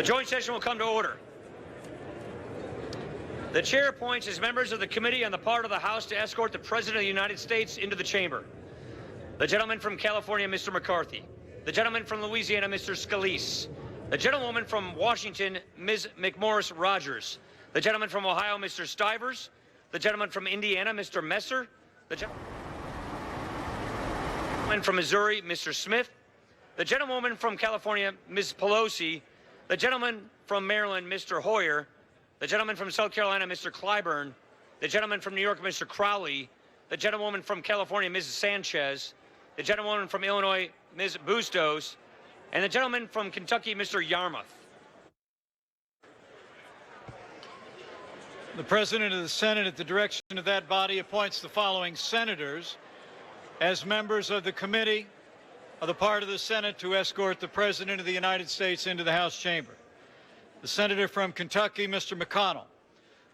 joint session will come to order. The chair appoints as members of the committee on the part of the House to escort the President of the United States into the chamber. The gentleman from California, Mr. McCarthy. The gentleman from Louisiana, Mr. Scalise. The gentlewoman from Washington, Ms. McMorris Rogers. The gentleman from Ohio, Mr. Stivers. The gentleman from Indiana, Mr. Messer. The gentleman from Missouri, Mr. Smith. The gentlewoman from California, Ms. Pelosi. The gentleman from Maryland, Mr. Hoyer. The gentleman from South Carolina, Mr. Clyburn. The gentleman from New York, Mr. Crowley. The gentlewoman from California, Mrs. Sanchez. The gentlewoman from Illinois, Ms. Bustos. And the gentleman from Kentucky, Mr. Yarmouth. The President of the Senate, at the direction of that body, appoints the following senators as members of the committee of the part of the Senate to escort the President of the United States into the House chamber. The Senator from Kentucky, Mr. McConnell.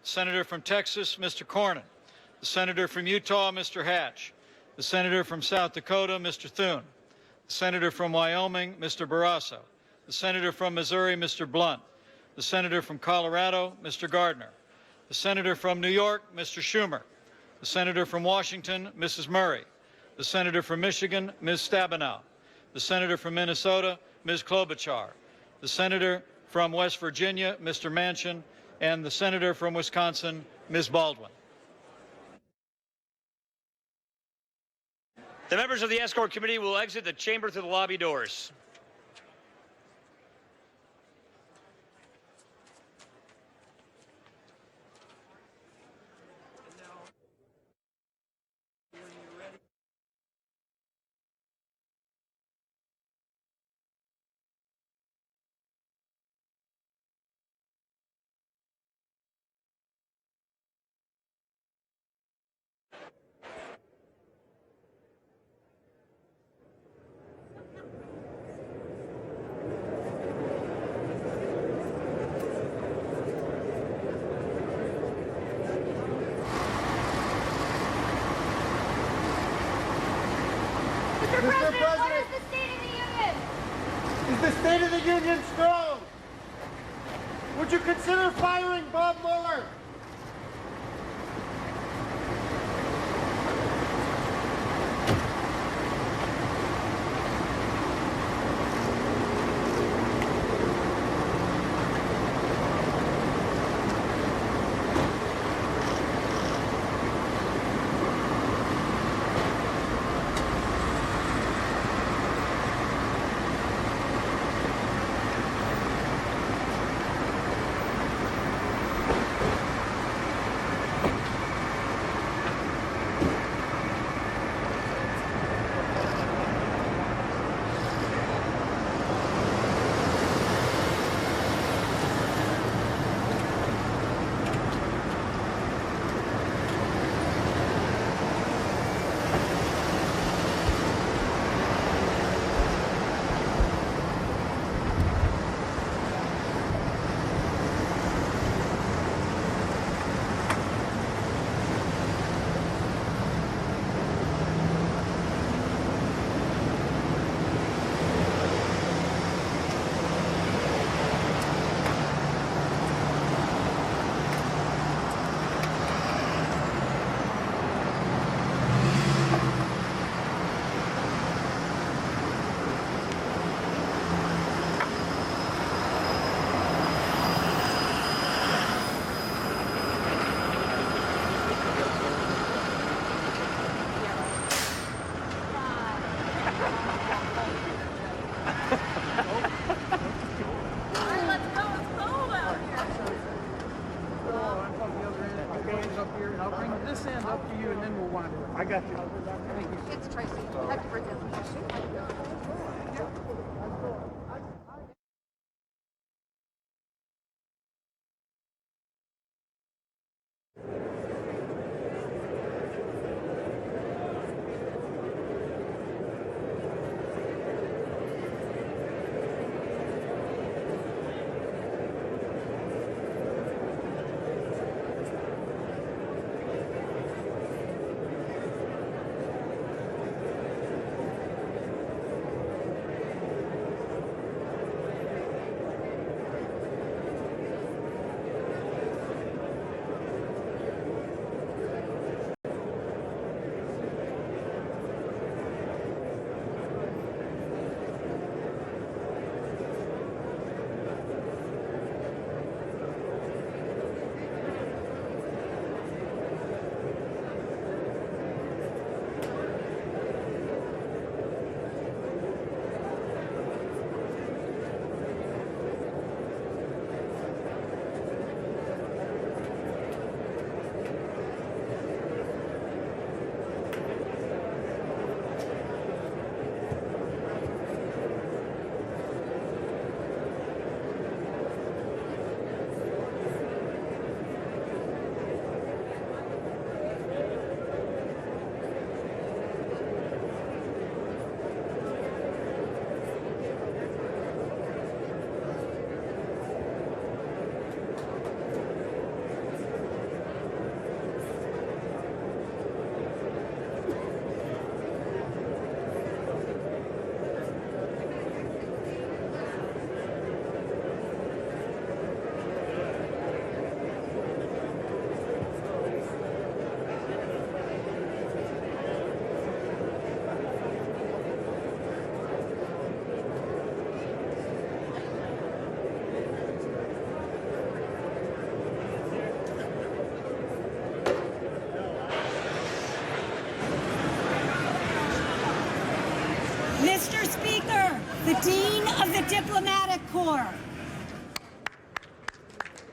The Senator from Texas, Mr. Cornyn. The Senator from Utah, Mr. Hatch. The Senator from South Dakota, Mr. Thune. The Senator from Wyoming, Mr. Barrasso. The Senator from Missouri, Mr. Blunt. The Senator from Colorado, Mr. Gardner. The Senator from New York, Mr. Schumer. The Senator from Washington, Mrs. Murray. The Senator from Michigan, Ms. Stabenow. The Senator from Minnesota, Ms. Klobuchar. The Senator from West Virginia, Mr. Manchin, and the Senator from Wisconsin, Ms. Baldwin. The members of the escort committee will exit the chamber through the lobby doors. Mr. President, what is the State of the Union? Is the State of the Union strong? Would you consider firing Bob Mueller? I got you. It's Tracy. I have to bring it. the Dean of the Diplomatic Corps.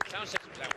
Sound systems out.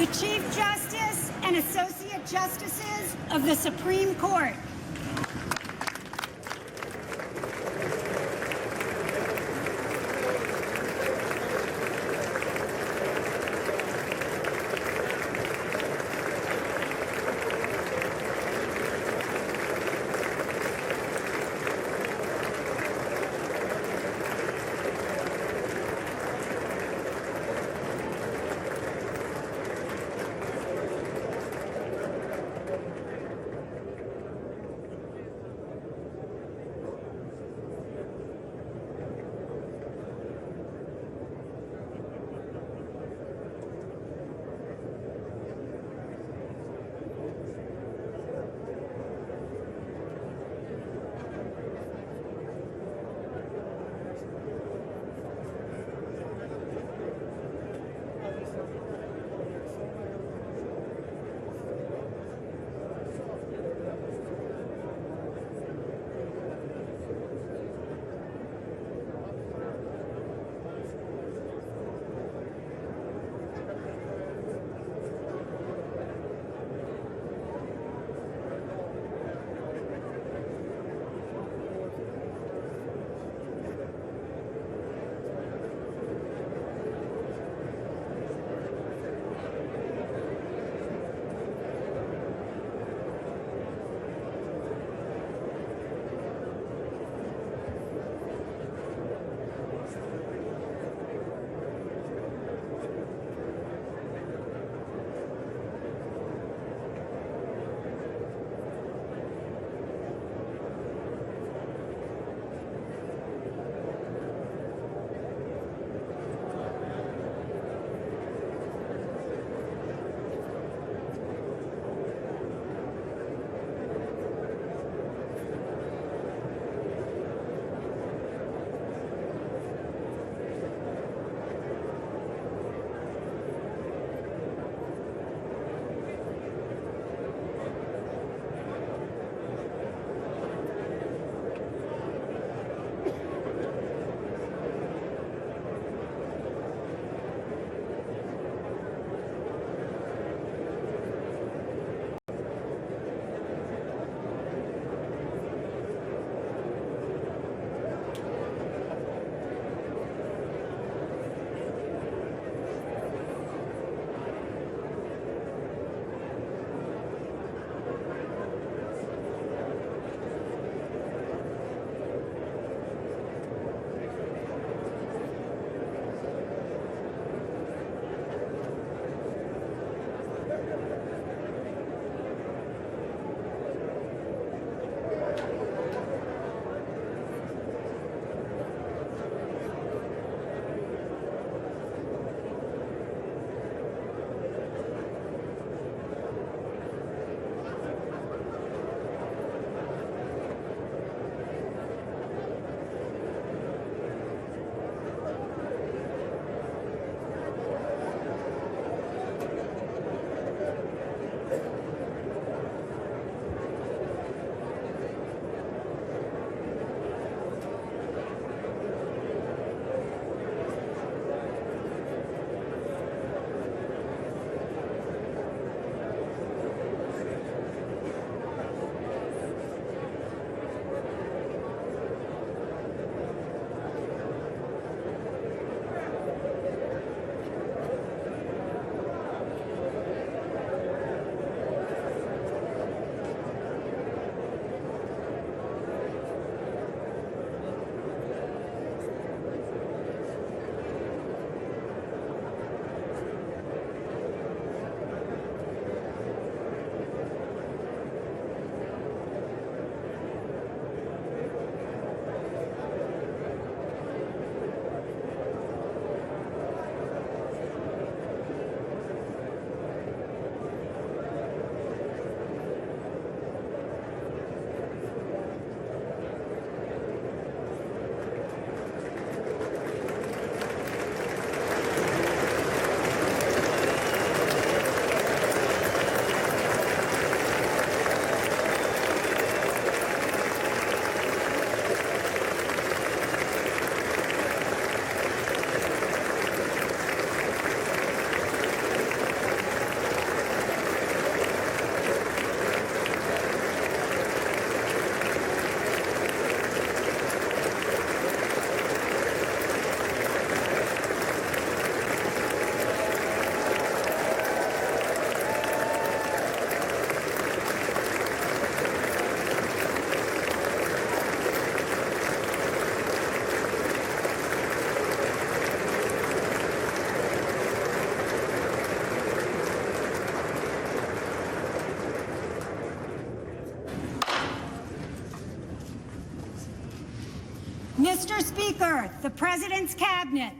the Chief Justice and Associate Justices of the Supreme Court. Mr. Speaker, the President's Cabinet.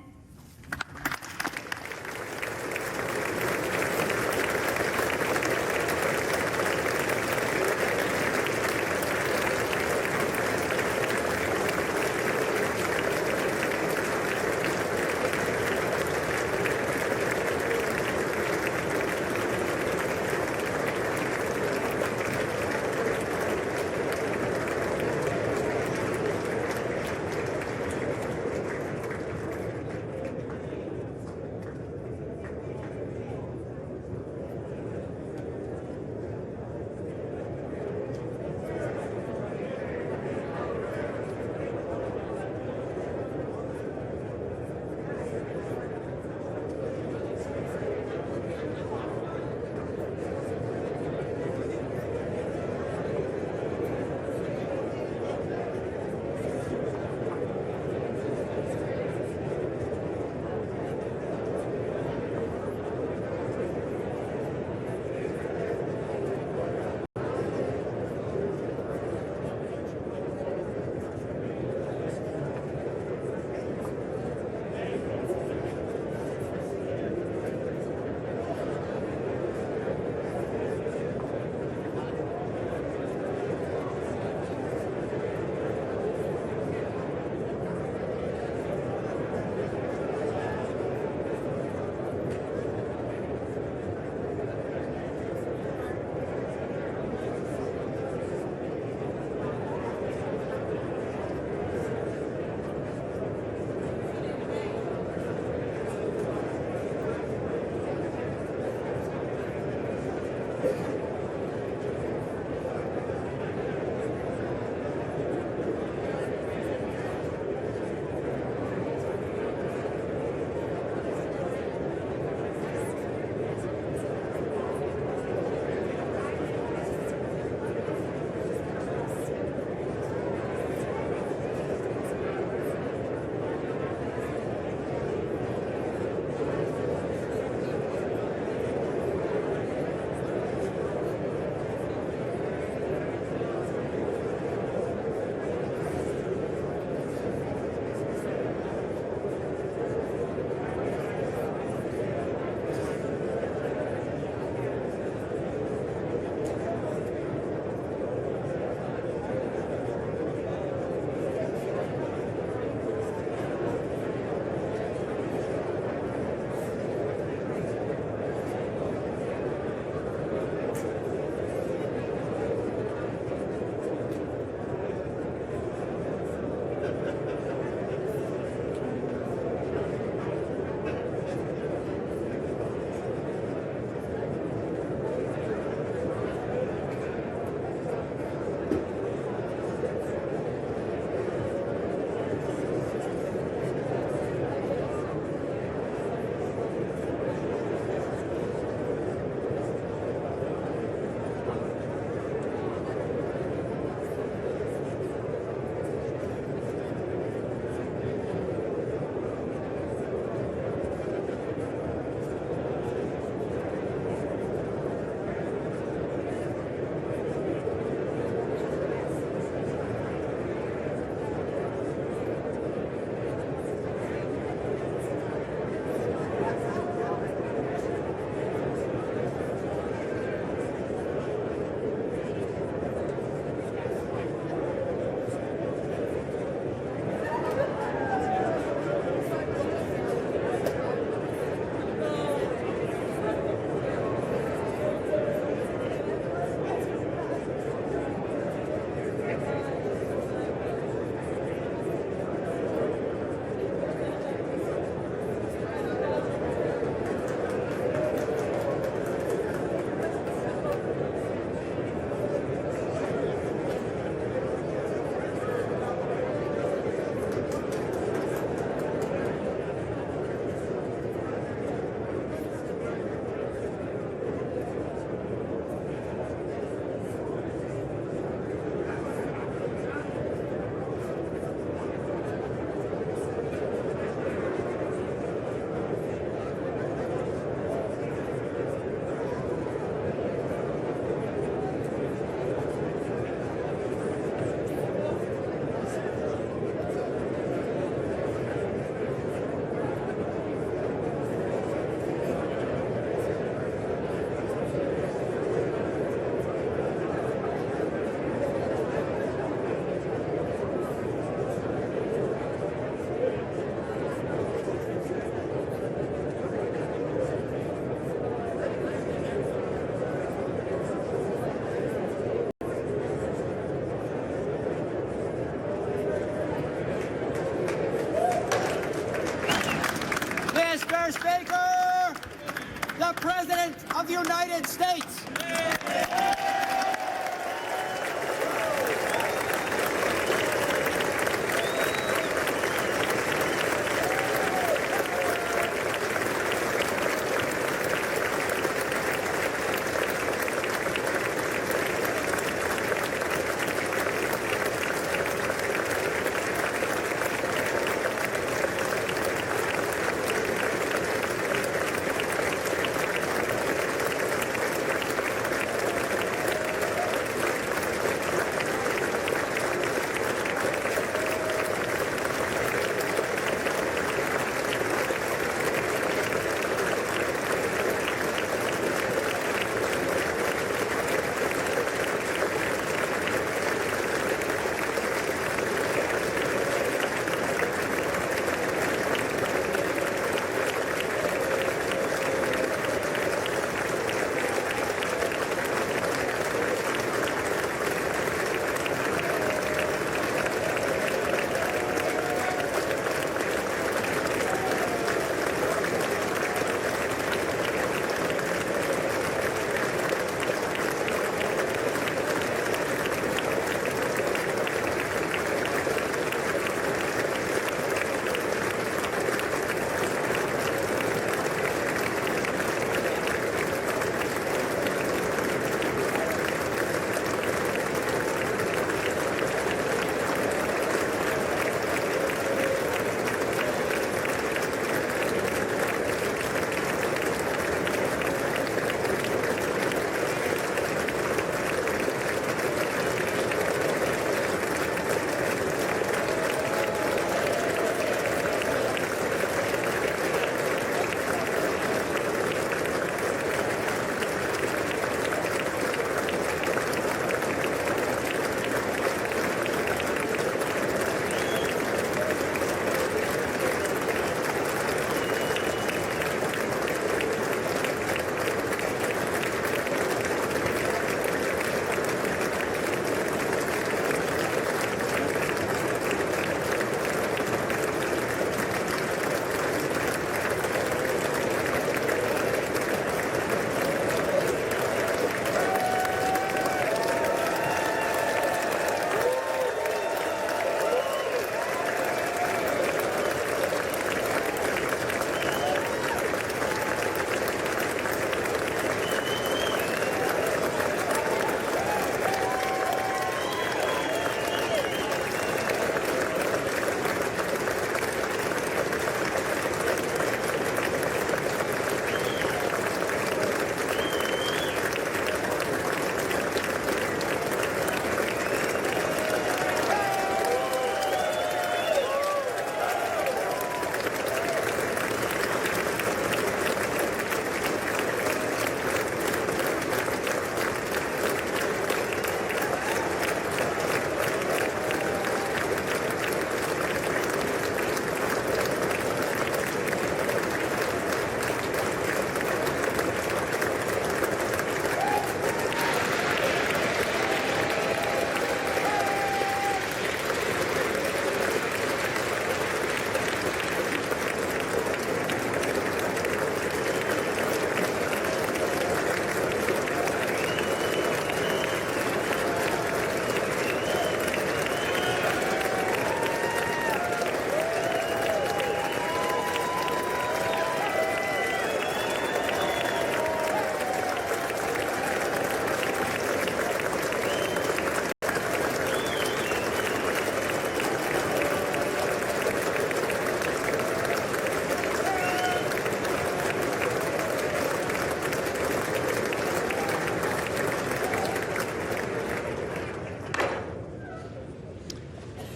the President of the United States.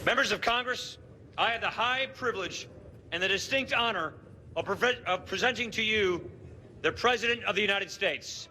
Members of Congress, I have the high privilege and the distinct honor of presenting to you the President of the United States.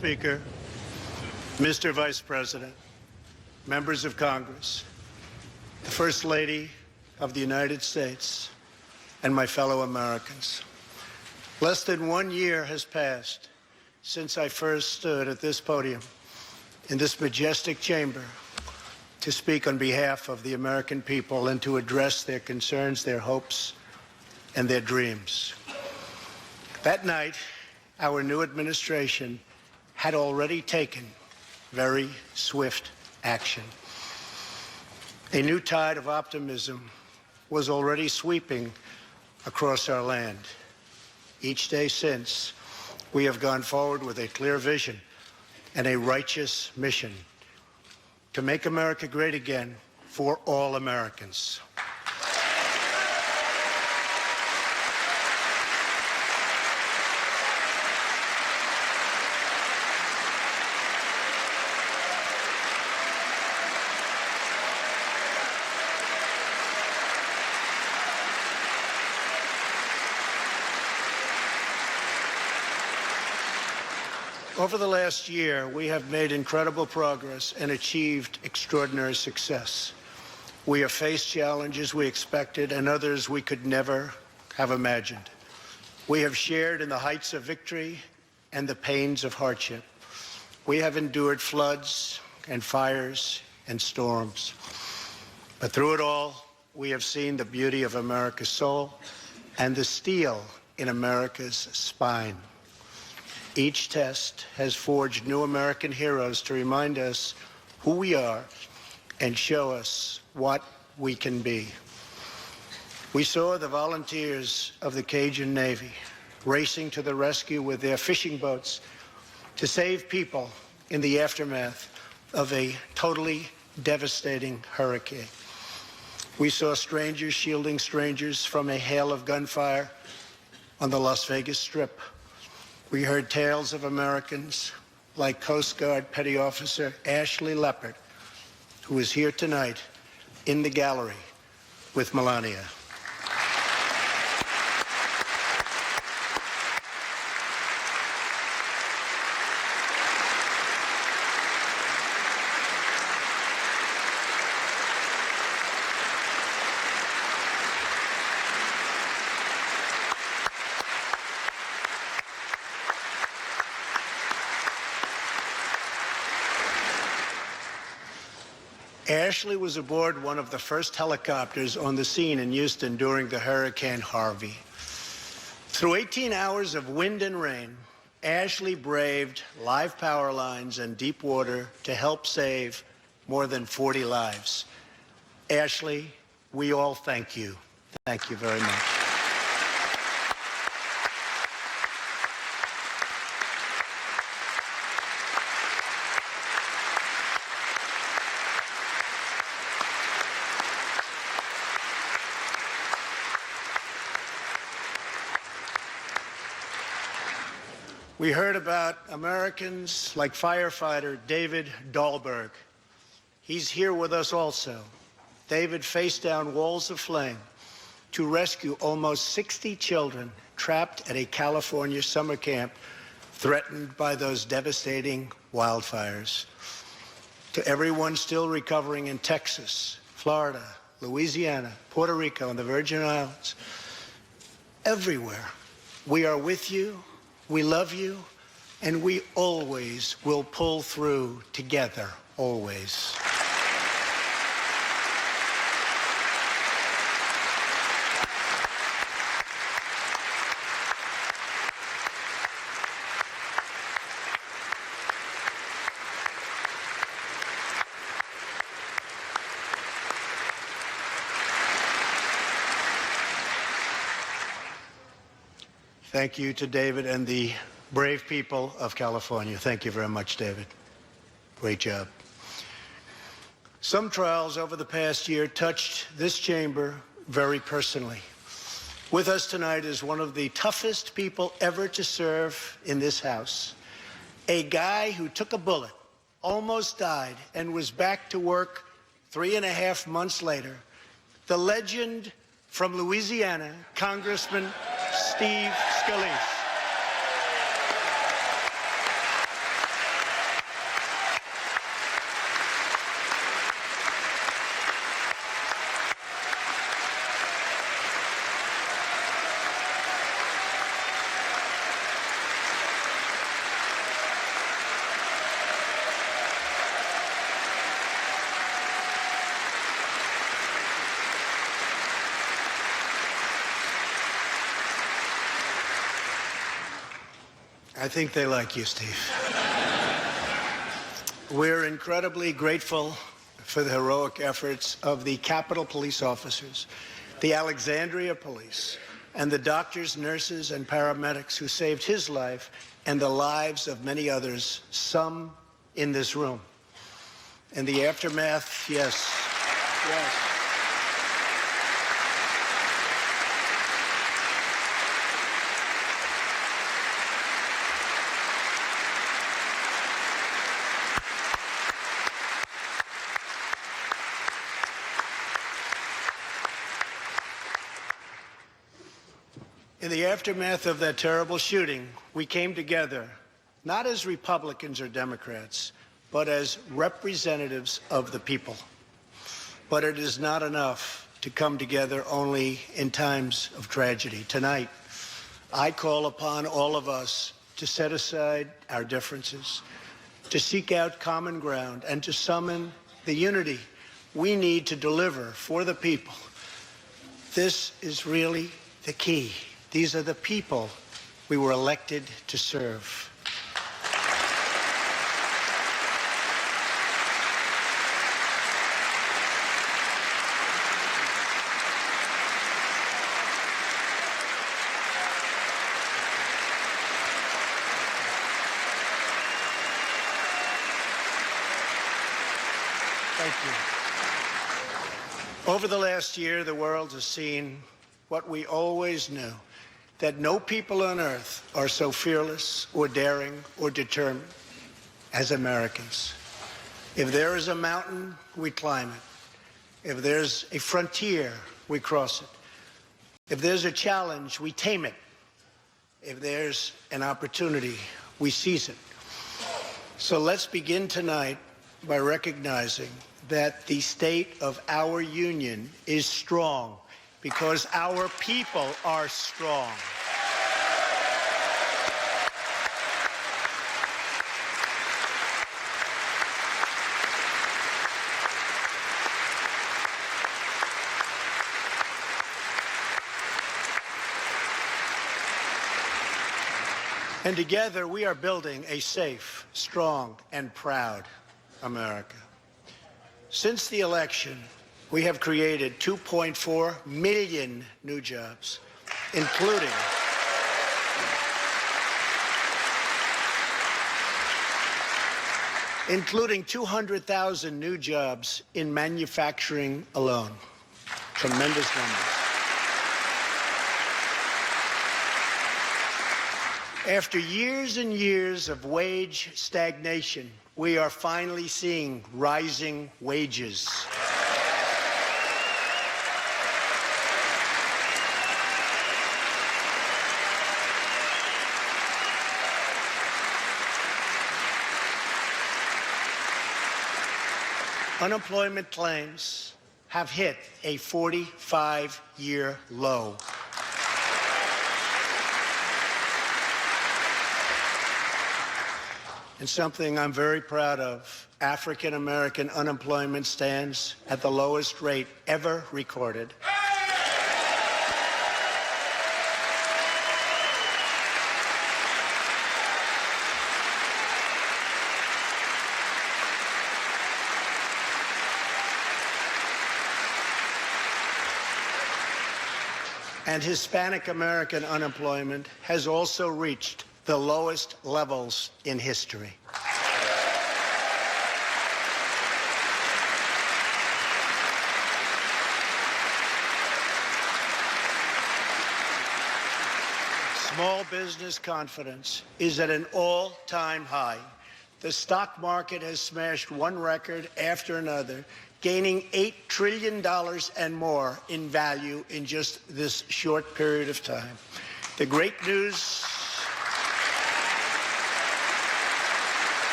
Speaker, Mr. Vice President, members of Congress, the First Lady of the United States, and my fellow Americans. Less than 1 year has passed since I first stood at this podium in this majestic chamber to speak on behalf of the American people and to address their concerns, their hopes, and their dreams. That night, our new administration had already taken very swift action. A new tide of optimism was already sweeping across our land. Each day since, we have gone forward with a clear vision and a righteous mission to make America great again for all Americans. Over the last year, we have made incredible progress and achieved extraordinary success. We have faced challenges we expected and others we could never have imagined. We have shared in the heights of victory and the pains of hardship. We have endured floods and fires and storms. But through it all, we have seen the beauty of America's soul and the steel in America's spine. Each test has forged new American heroes to remind us who we are and show us what we can be. We saw the volunteers of the Cajun Navy racing to the rescue with their fishing boats to save people in the aftermath of a totally devastating hurricane. We saw strangers shielding strangers from a hail of gunfire on the Las Vegas Strip. We heard tales of Americans like Coast Guard Petty Officer Ashley Leopard, who is here tonight in the gallery with Melania. Ashley was aboard one of the first helicopters on the scene in Houston during the Hurricane Harvey. Through 18 hours of wind and rain, Ashley braved live power lines and deep water to help save more than 40 lives. Ashley, we all thank you. Thank you very much. We heard about Americans like firefighter David Dahlberg. He's here with us also. David faced down walls of flame to rescue almost 60 children trapped at a California summer camp threatened by those devastating wildfires. To everyone still recovering in Texas, Florida, Louisiana, Puerto Rico, and the Virgin Islands, everywhere, we are with you. We love you, and we always will pull through together, always. Thank you to David and the brave people of California. Thank you very much, David. Great job. Some trials over the past year touched this chamber very personally. With us tonight is one of the toughest people ever to serve in this House, a guy who took a bullet, almost died, and was back to work 3.5 months later, the legend from Louisiana, Congressman Steve Scalise. I think they like you, Steve. We're incredibly grateful for the heroic efforts of the Capitol Police officers, the Alexandria Police, and the doctors, nurses, and paramedics who saved his life and the lives of many others, some in this room. In the aftermath, yes. In the aftermath of that terrible shooting, we came together, not as Republicans or Democrats, but as representatives of the people. But it is not enough to come together only in times of tragedy. Tonight, I call upon all of us to set aside our differences, to seek out common ground, and to summon the unity we need to deliver for the people. This is really the key. These are the people we were elected to serve. Thank you. Over the last year, the world has seen what we always knew, that no people on earth are so fearless or daring or determined as Americans. If there is a mountain, we climb it. If there's a frontier, we cross it. If there's a challenge, we tame it. If there's an opportunity, we seize it. So let's begin tonight by recognizing that the state of our union is strong because our people are strong. And together we are building a safe, strong, and proud America. Since the election, we have created 2.4 million new jobs, including 200,000 new jobs in manufacturing alone. Tremendous numbers. After years and years of wage stagnation, we are finally seeing rising wages. Unemployment claims have hit a 45-year low. And something I'm very proud of, African American unemployment stands at the lowest rate ever recorded. And Hispanic American unemployment has also reached the lowest levels in history. Small business confidence is at an all-time high. The stock market has smashed one record after another, gaining $8 trillion and more in value in just this short period of time. The great news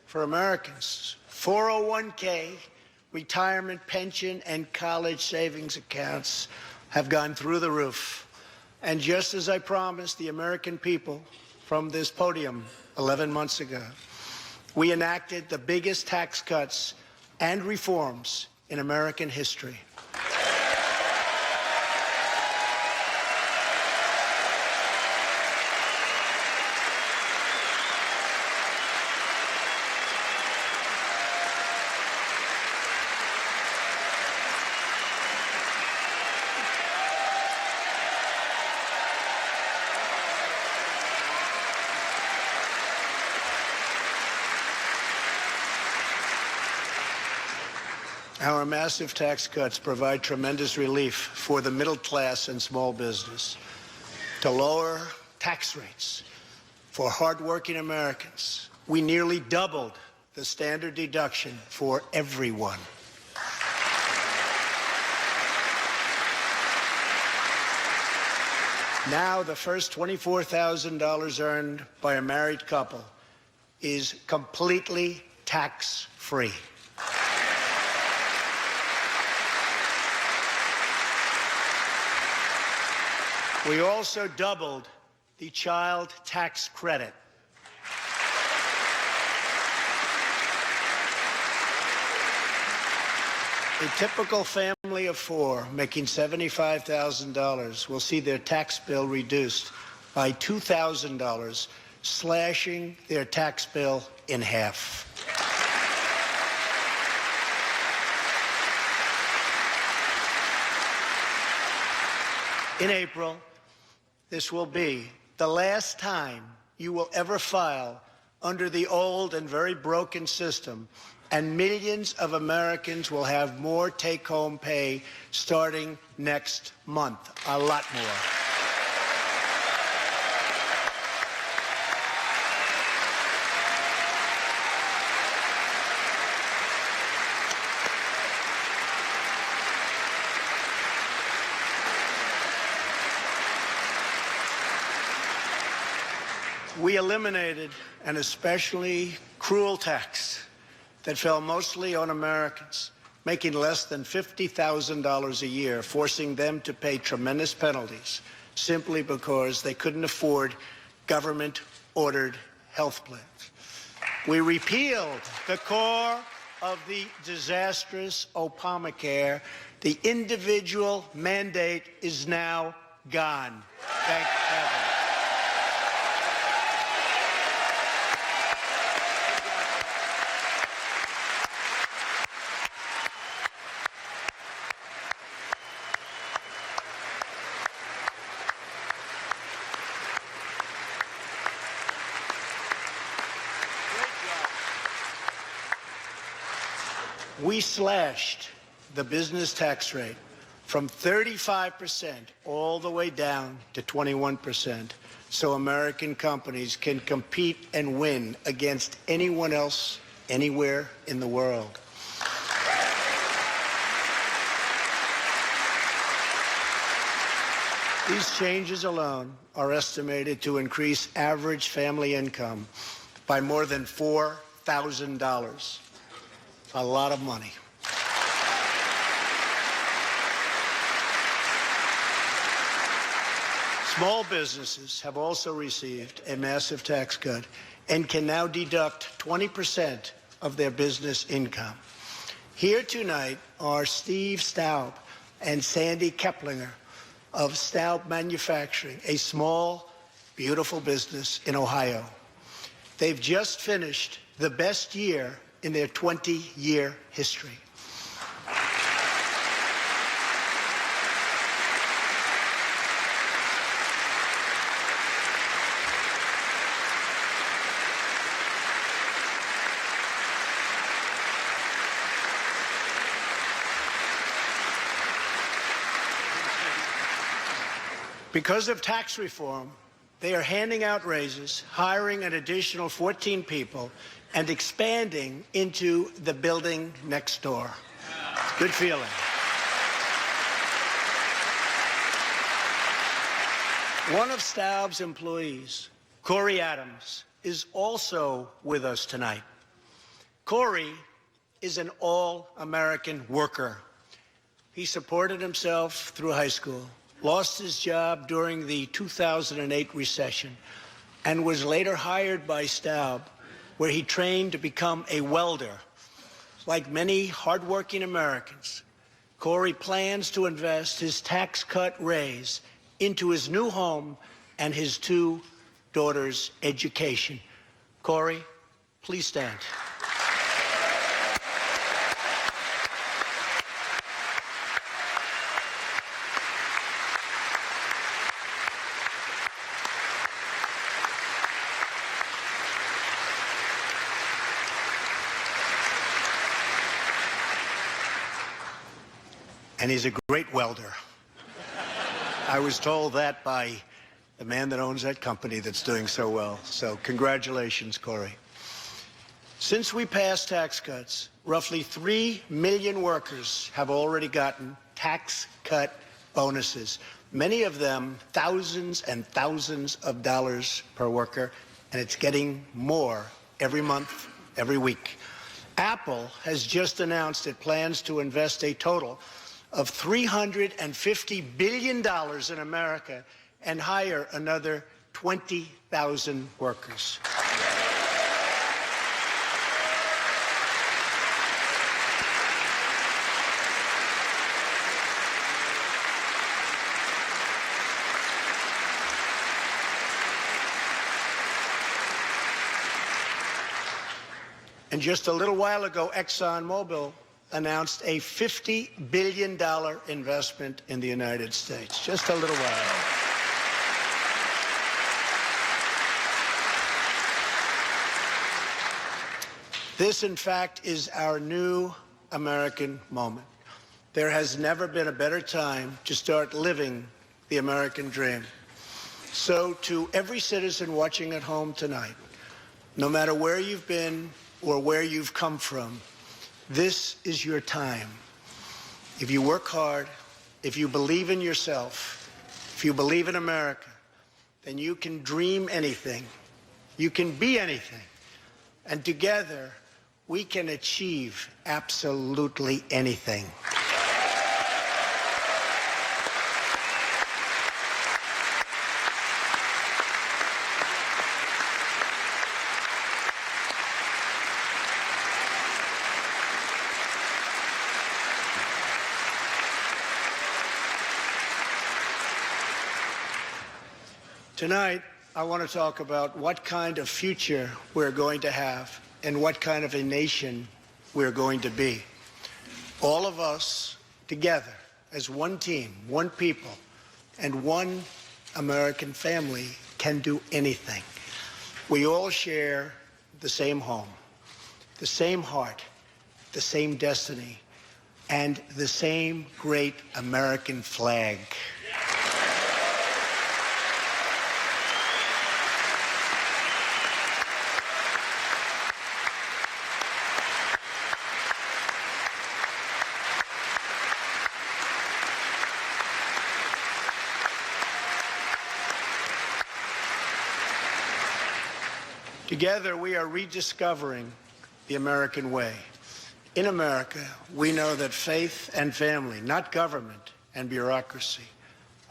for Americans, 401k, retirement pension, and college savings accounts have gone through the roof. And just as I promised the American people from this podium 11 months ago, we enacted the biggest tax cuts and reforms in American history. Our massive tax cuts provide tremendous relief for the middle class and small business. To lower tax rates for hardworking Americans, we nearly doubled the standard deduction for everyone. Now, the first $24,000 earned by a married couple is completely tax-free. We also doubled the child tax credit. A typical family of four making $75,000 will see their tax bill reduced by $2,000, slashing their tax bill in half. In April, this will be the last time you will ever file under the old and very broken system, and millions of Americans will have more take-home pay starting next month, a lot more. We eliminated an especially cruel tax that fell mostly on Americans making less than $50,000 a year, forcing them to pay tremendous penalties simply because they couldn't afford government-ordered health plans. We repealed the core of the disastrous Obamacare. The individual mandate is now gone. Thank heaven. We slashed the business tax rate from 35% all the way down to 21%, so American companies can compete and win against anyone else anywhere in the world. These changes alone are estimated to increase average family income by more than $4,000. A lot of money. Small businesses have also received a massive tax cut and can now deduct 20% of their business income. Here tonight are Steve Staub and Sandy Keplinger of Staub Manufacturing, a small, beautiful business in Ohio. They've just finished the best year in their 20-year history. Because of tax reform, they are handing out raises, hiring an additional 14 people, and expanding into the building next door. Good feeling. One of Staub's employees, Corey Adams, is also with us tonight. Corey is an all-American worker. He supported himself through high school, lost his job during the 2008 recession, and was later hired by Staub, where he trained to become a welder. Like many hardworking Americans, Corey plans to invest his tax cut raise into his new home and his two daughters' education. Corey, please stand. and he's a great welder. I was told that by the man that owns that company that's doing so well. So congratulations, Corey. Since we passed tax cuts, roughly 3 million workers have already gotten tax cut bonuses, many of them thousands and thousands of dollars per worker, and it's getting more every month, every week. Apple has just announced it plans to invest a total of $350 billion in America and hire another 20,000 workers. And just a little while ago, ExxonMobil announced a $50 billion investment in the United States. Just a little while ago. This, in fact, is our new American moment. There has never been a better time to start living the American dream. So to every citizen watching at home tonight, no matter where you've been or where you've come from, this is your time. If you work hard, if you believe in yourself, if you believe in America, then you can dream anything. You can be anything. And together, we can achieve absolutely anything. Tonight, I want to talk about what kind of future we're going to have and what kind of a nation we're going to be. All of us together as one team, one people, and one American family can do anything. We all share the same home, the same heart, the same destiny, and the same great American flag. Together, we are rediscovering the American way. In America, we know that faith and family, not government and bureaucracy,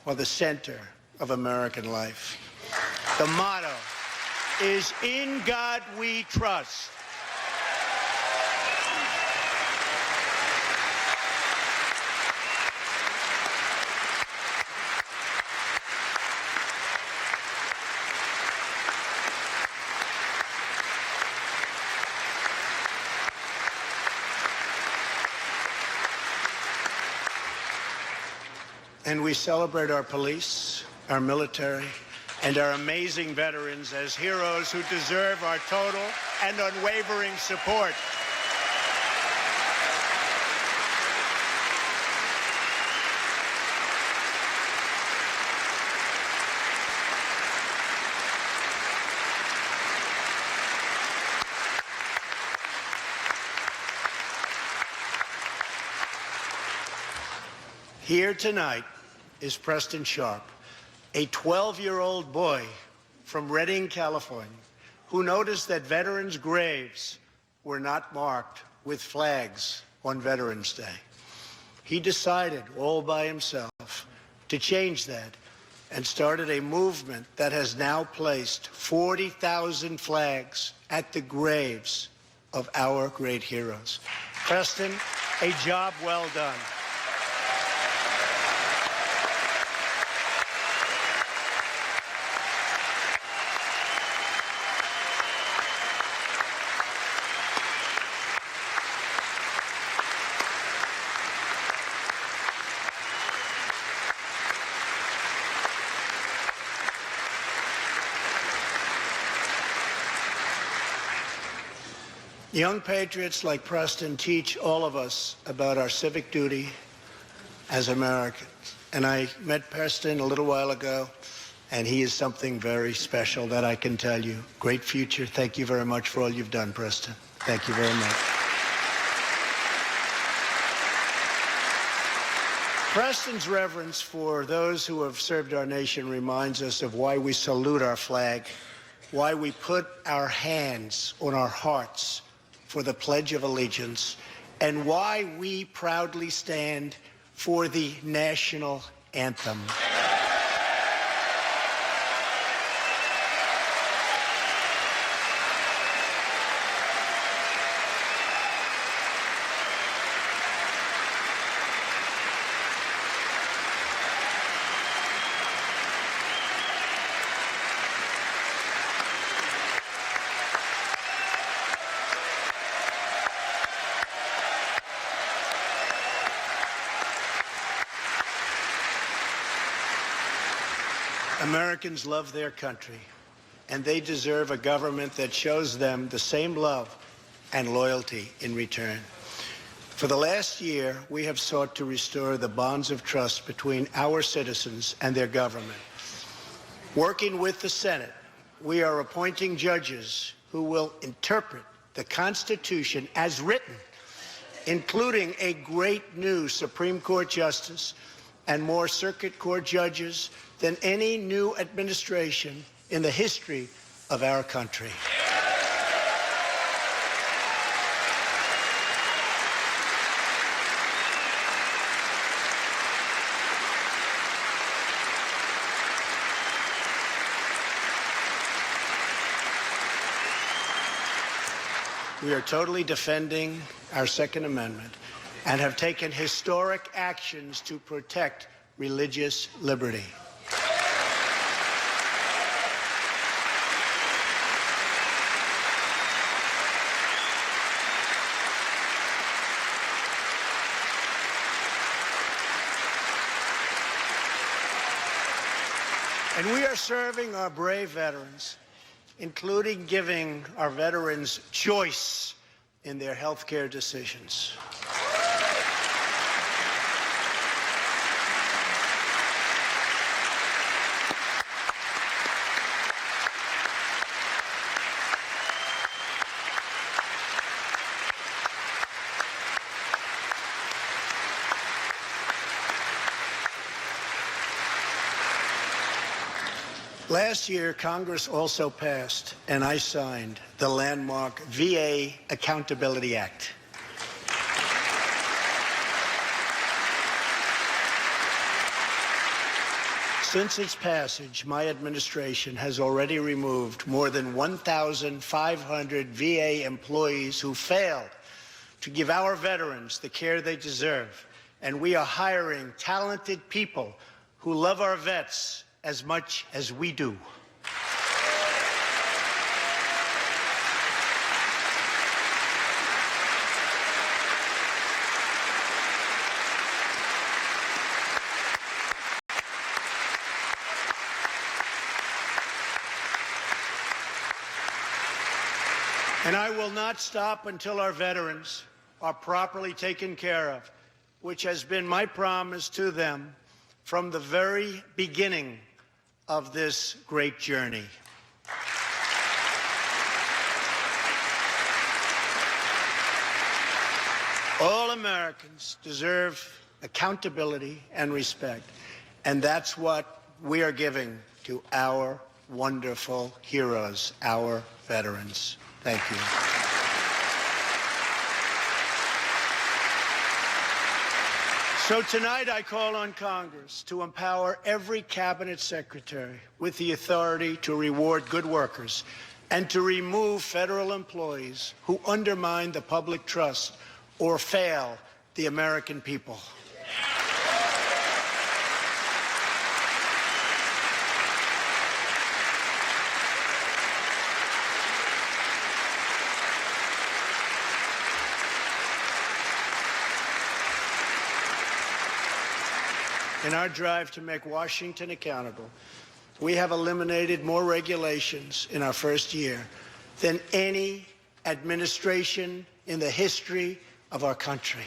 are the center of American life. The motto is, "In God we trust." And we celebrate our police, our military, and our amazing veterans as heroes who deserve our total and unwavering support. Here tonight is Preston Sharp, a 12-year-old boy from Redding, California, who noticed that veterans' graves were not marked with flags on Veterans Day. He decided all by himself to change that and started a movement that has now placed 40,000 flags at the graves of our great heroes. Preston, a job well done. Young patriots like Preston teach all of us about our civic duty, as Americans. And I met Preston a little while ago, and he is something very special that I can tell you. Great future. Thank you very much for all you've done, Preston. Thank you very much. Preston's reverence for those who have served our nation reminds us of why we salute our flag, why we put our hands on our hearts for the Pledge of Allegiance, and why we proudly stand for the national anthem. Americans love their country, and they deserve a government that shows them the same love and loyalty in return. For the last year, we have sought to restore the bonds of trust between our citizens and their government. Working with the Senate, we are appointing judges who will interpret the Constitution as written, including a great new Supreme Court justice and more circuit court judges than any new administration in the history of our country. We are totally defending our Second Amendment and have taken historic actions to protect religious liberty. And we are serving our brave veterans, including giving our veterans choice in their health care decisions. Last year, Congress also passed, and I signed, the landmark VA Accountability Act. Since its passage, my administration has already removed more than 1,500 VA employees who failed to give our veterans the care they deserve. And we are hiring talented people who love our vets as much as we do. And I will not stop until our veterans are properly taken care of, which has been my promise to them from the very beginning of this great journey. All Americans deserve accountability and respect, and that's what we are giving to our wonderful heroes, our veterans. Thank you. So tonight I call on Congress to empower every cabinet secretary with the authority to reward good workers and to remove federal employees who undermine the public trust or fail the American people. In our drive to make Washington accountable, we have eliminated more regulations in our first year than any administration in the history of our country.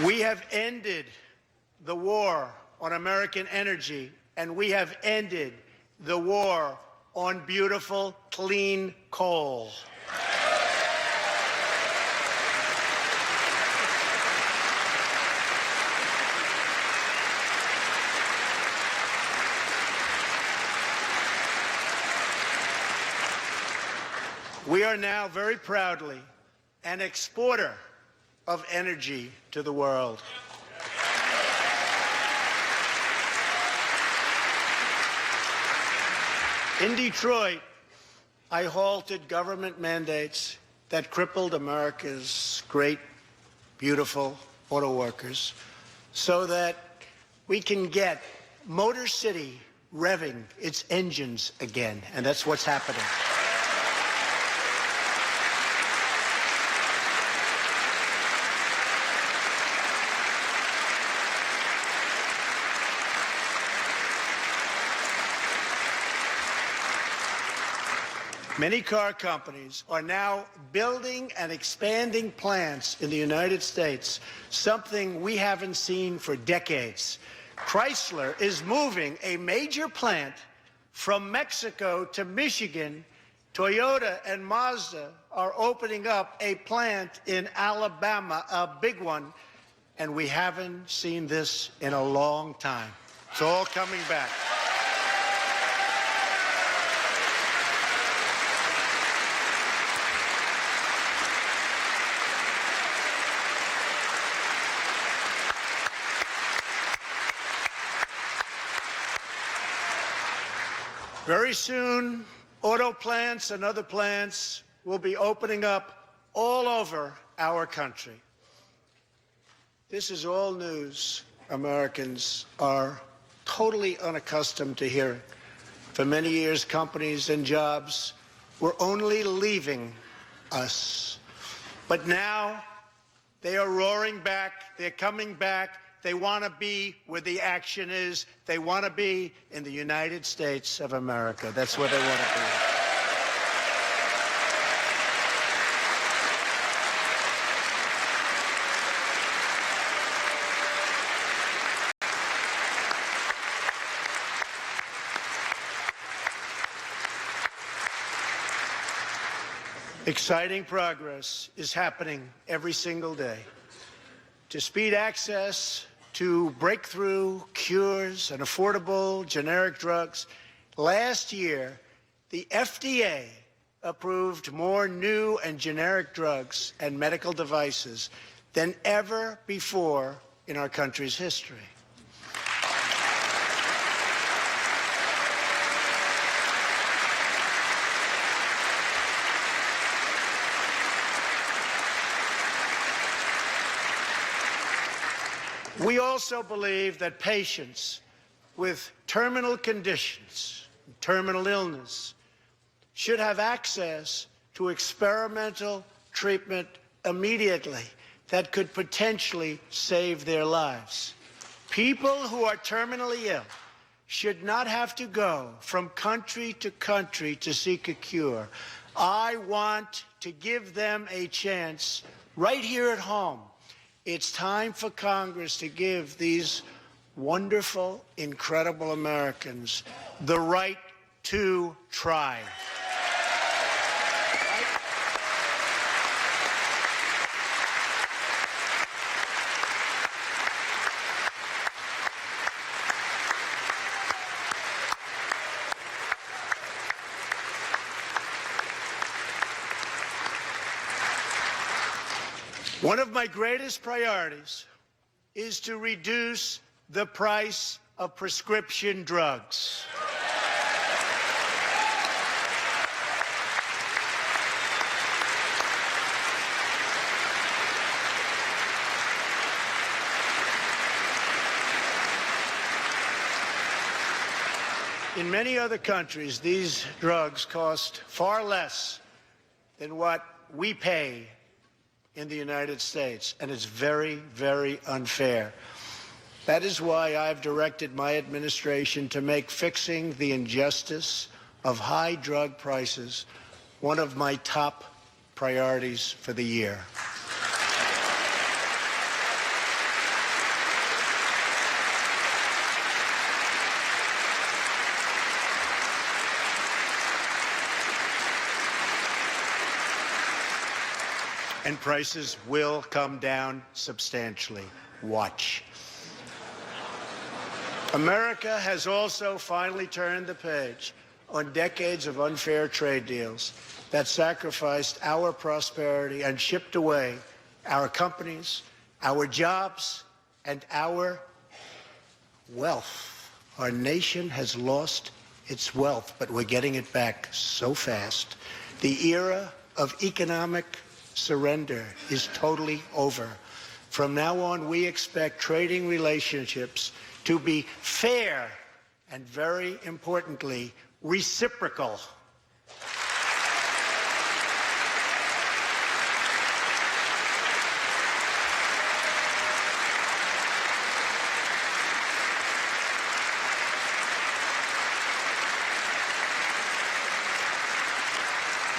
We have ended the war on American energy, and we have ended the war on beautiful, clean coal. We are now very proudly an exporter of energy to the world. In Detroit, I halted government mandates that crippled America's great, beautiful auto workers so that we can get Motor City revving its engines again, and that's what's happening. Many car companies are now building and expanding plants in the United States, something we haven't seen for decades. Chrysler is moving a major plant from Mexico to Michigan. Toyota and Mazda are opening up a plant in Alabama, a big one, and we haven't seen this in a long time. It's all coming back. Very soon, auto plants and other plants will be opening up all over our country. This is all news Americans are totally unaccustomed to hearing. For many years, companies and jobs were only leaving us. But now, they are roaring back, they're coming back. They want to be where the action is. They want to be in the United States of America. That's where they want to be. Exciting progress is happening every single day to speed access to breakthrough cures and affordable generic drugs. Last year, the FDA approved more new and generic drugs and medical devices than ever before in our country's history. We also believe that patients with terminal conditions, terminal illness, should have access to experimental treatment immediately that could potentially save their lives. People who are terminally ill should not have to go from country to seek a cure. I want to give them a chance right here at home. It's time for Congress to give these wonderful, incredible Americans the right to try. One of my greatest priorities is to reduce the price of prescription drugs. In many other countries, these drugs cost far less than what we pay in the United States, and it's very, very unfair. That is why I've directed my administration to make fixing the injustice of high drug prices one of my top priorities for the year. and prices will come down substantially. Watch. America has also finally turned the page on decades of unfair trade deals that sacrificed our prosperity and shipped away our companies, our jobs, and our wealth. Our nation has lost its wealth, but we're getting it back so fast. The era of economic surrender is totally over. From now on, we expect trading relationships to be fair and, very importantly, reciprocal.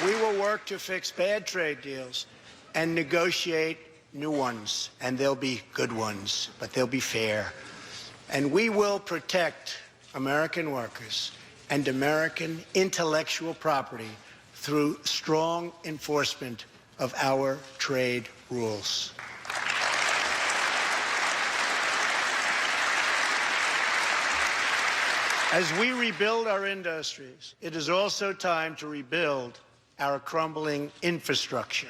We will work to fix bad trade deals and negotiate new ones, and they'll be good ones, but they'll be fair. And we will protect American workers and American intellectual property through strong enforcement of our trade rules. As we rebuild our industries, it is also time to rebuild our crumbling infrastructure.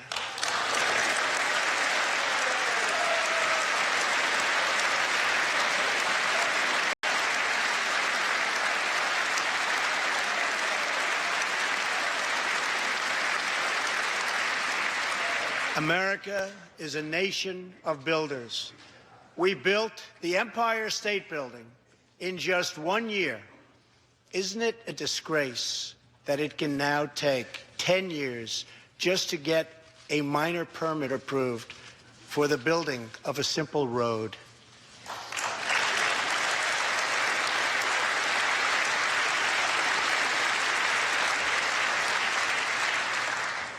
America is a nation of builders. We built the Empire State Building in just 1 year. Isn't it a disgrace that it can now take 10 years just to get a minor permit approved for the building of a simple road?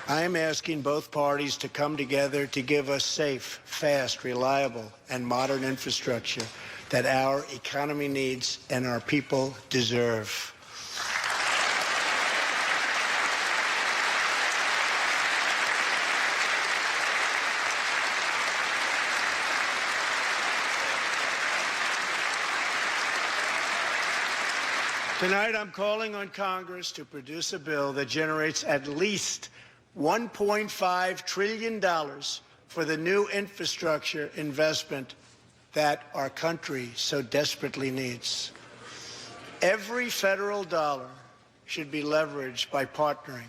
I am asking both parties to come together to give us safe, fast, reliable, and modern infrastructure that our economy needs and our people deserve. Tonight, I'm calling on Congress to produce a bill that generates at least $1.5 trillion for the new infrastructure investment that our country so desperately needs. Every federal dollar should be leveraged by partnering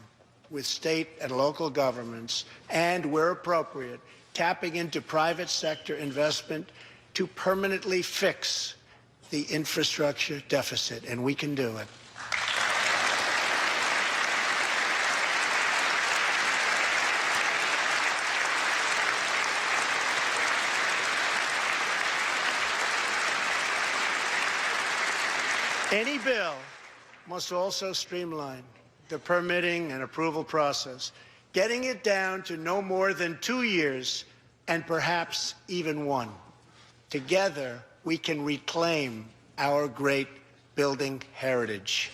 with state and local governments and, where appropriate, tapping into private sector investment to permanently fix the infrastructure deficit, and we can do it. Any bill must also streamline the permitting and approval process, getting it down to no more than 2 years and perhaps even 1. Together, we can reclaim our great building heritage.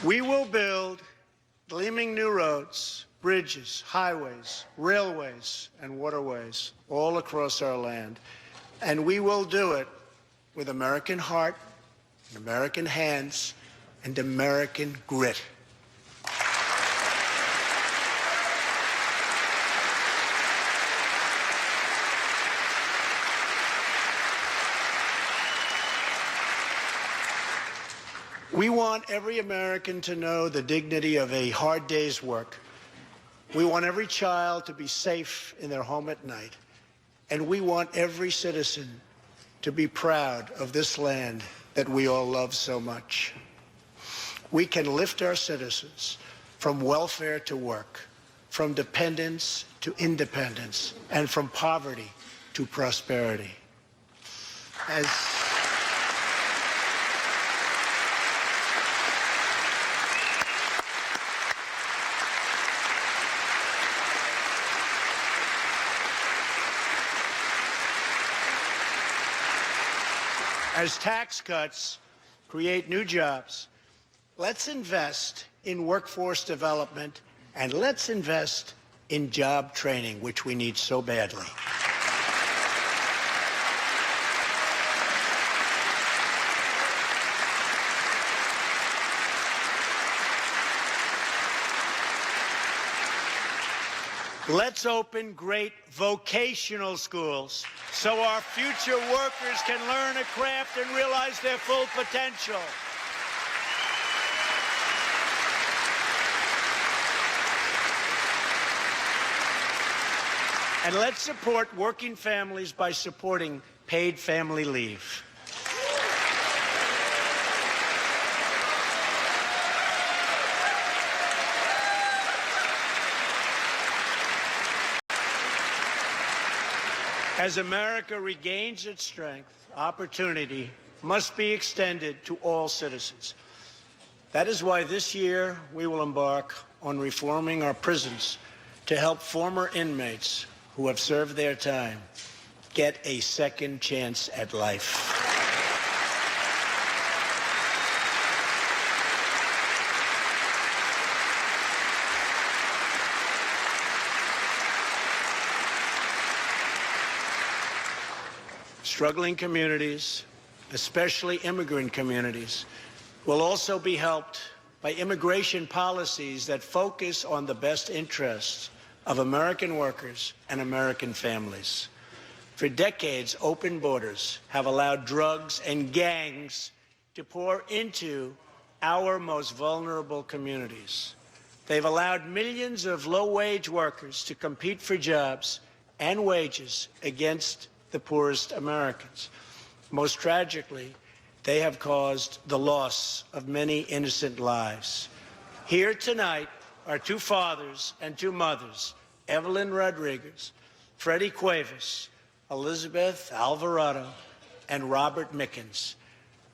We will build gleaming new roads, bridges, highways, railways, and waterways all across our land. And we will do it with American heart, American hands, and American grit. We want every American to know the dignity of a hard day's work. We want every child to be safe in their home at night. And we want every citizen to be proud of this land that we all love so much. We can lift our citizens from welfare to work, from dependence to independence, and from poverty to prosperity. As tax cuts create new jobs. Let's invest in workforce development, and let's invest in job training, which we need so badly. Let's open great vocational schools so our future workers can learn a craft and realize their full potential. And let's support working families by supporting paid family leave. As America regains its strength, opportunity must be extended to all citizens. That is why this year we will embark on reforming our prisons to help former inmates who have served their time get a second chance at life. Struggling communities, especially immigrant communities, will also be helped by immigration policies that focus on the best interests of American workers and American families. For decades, open borders have allowed drugs and gangs to pour into our most vulnerable communities. They've allowed millions of low-wage workers to compete for jobs and wages against the poorest Americans. Most tragically, they have caused the loss of many innocent lives. Here tonight are two fathers and two mothers, Evelyn Rodriguez, Freddie Cuevas, Elizabeth Alvarado, and Robert Mickens.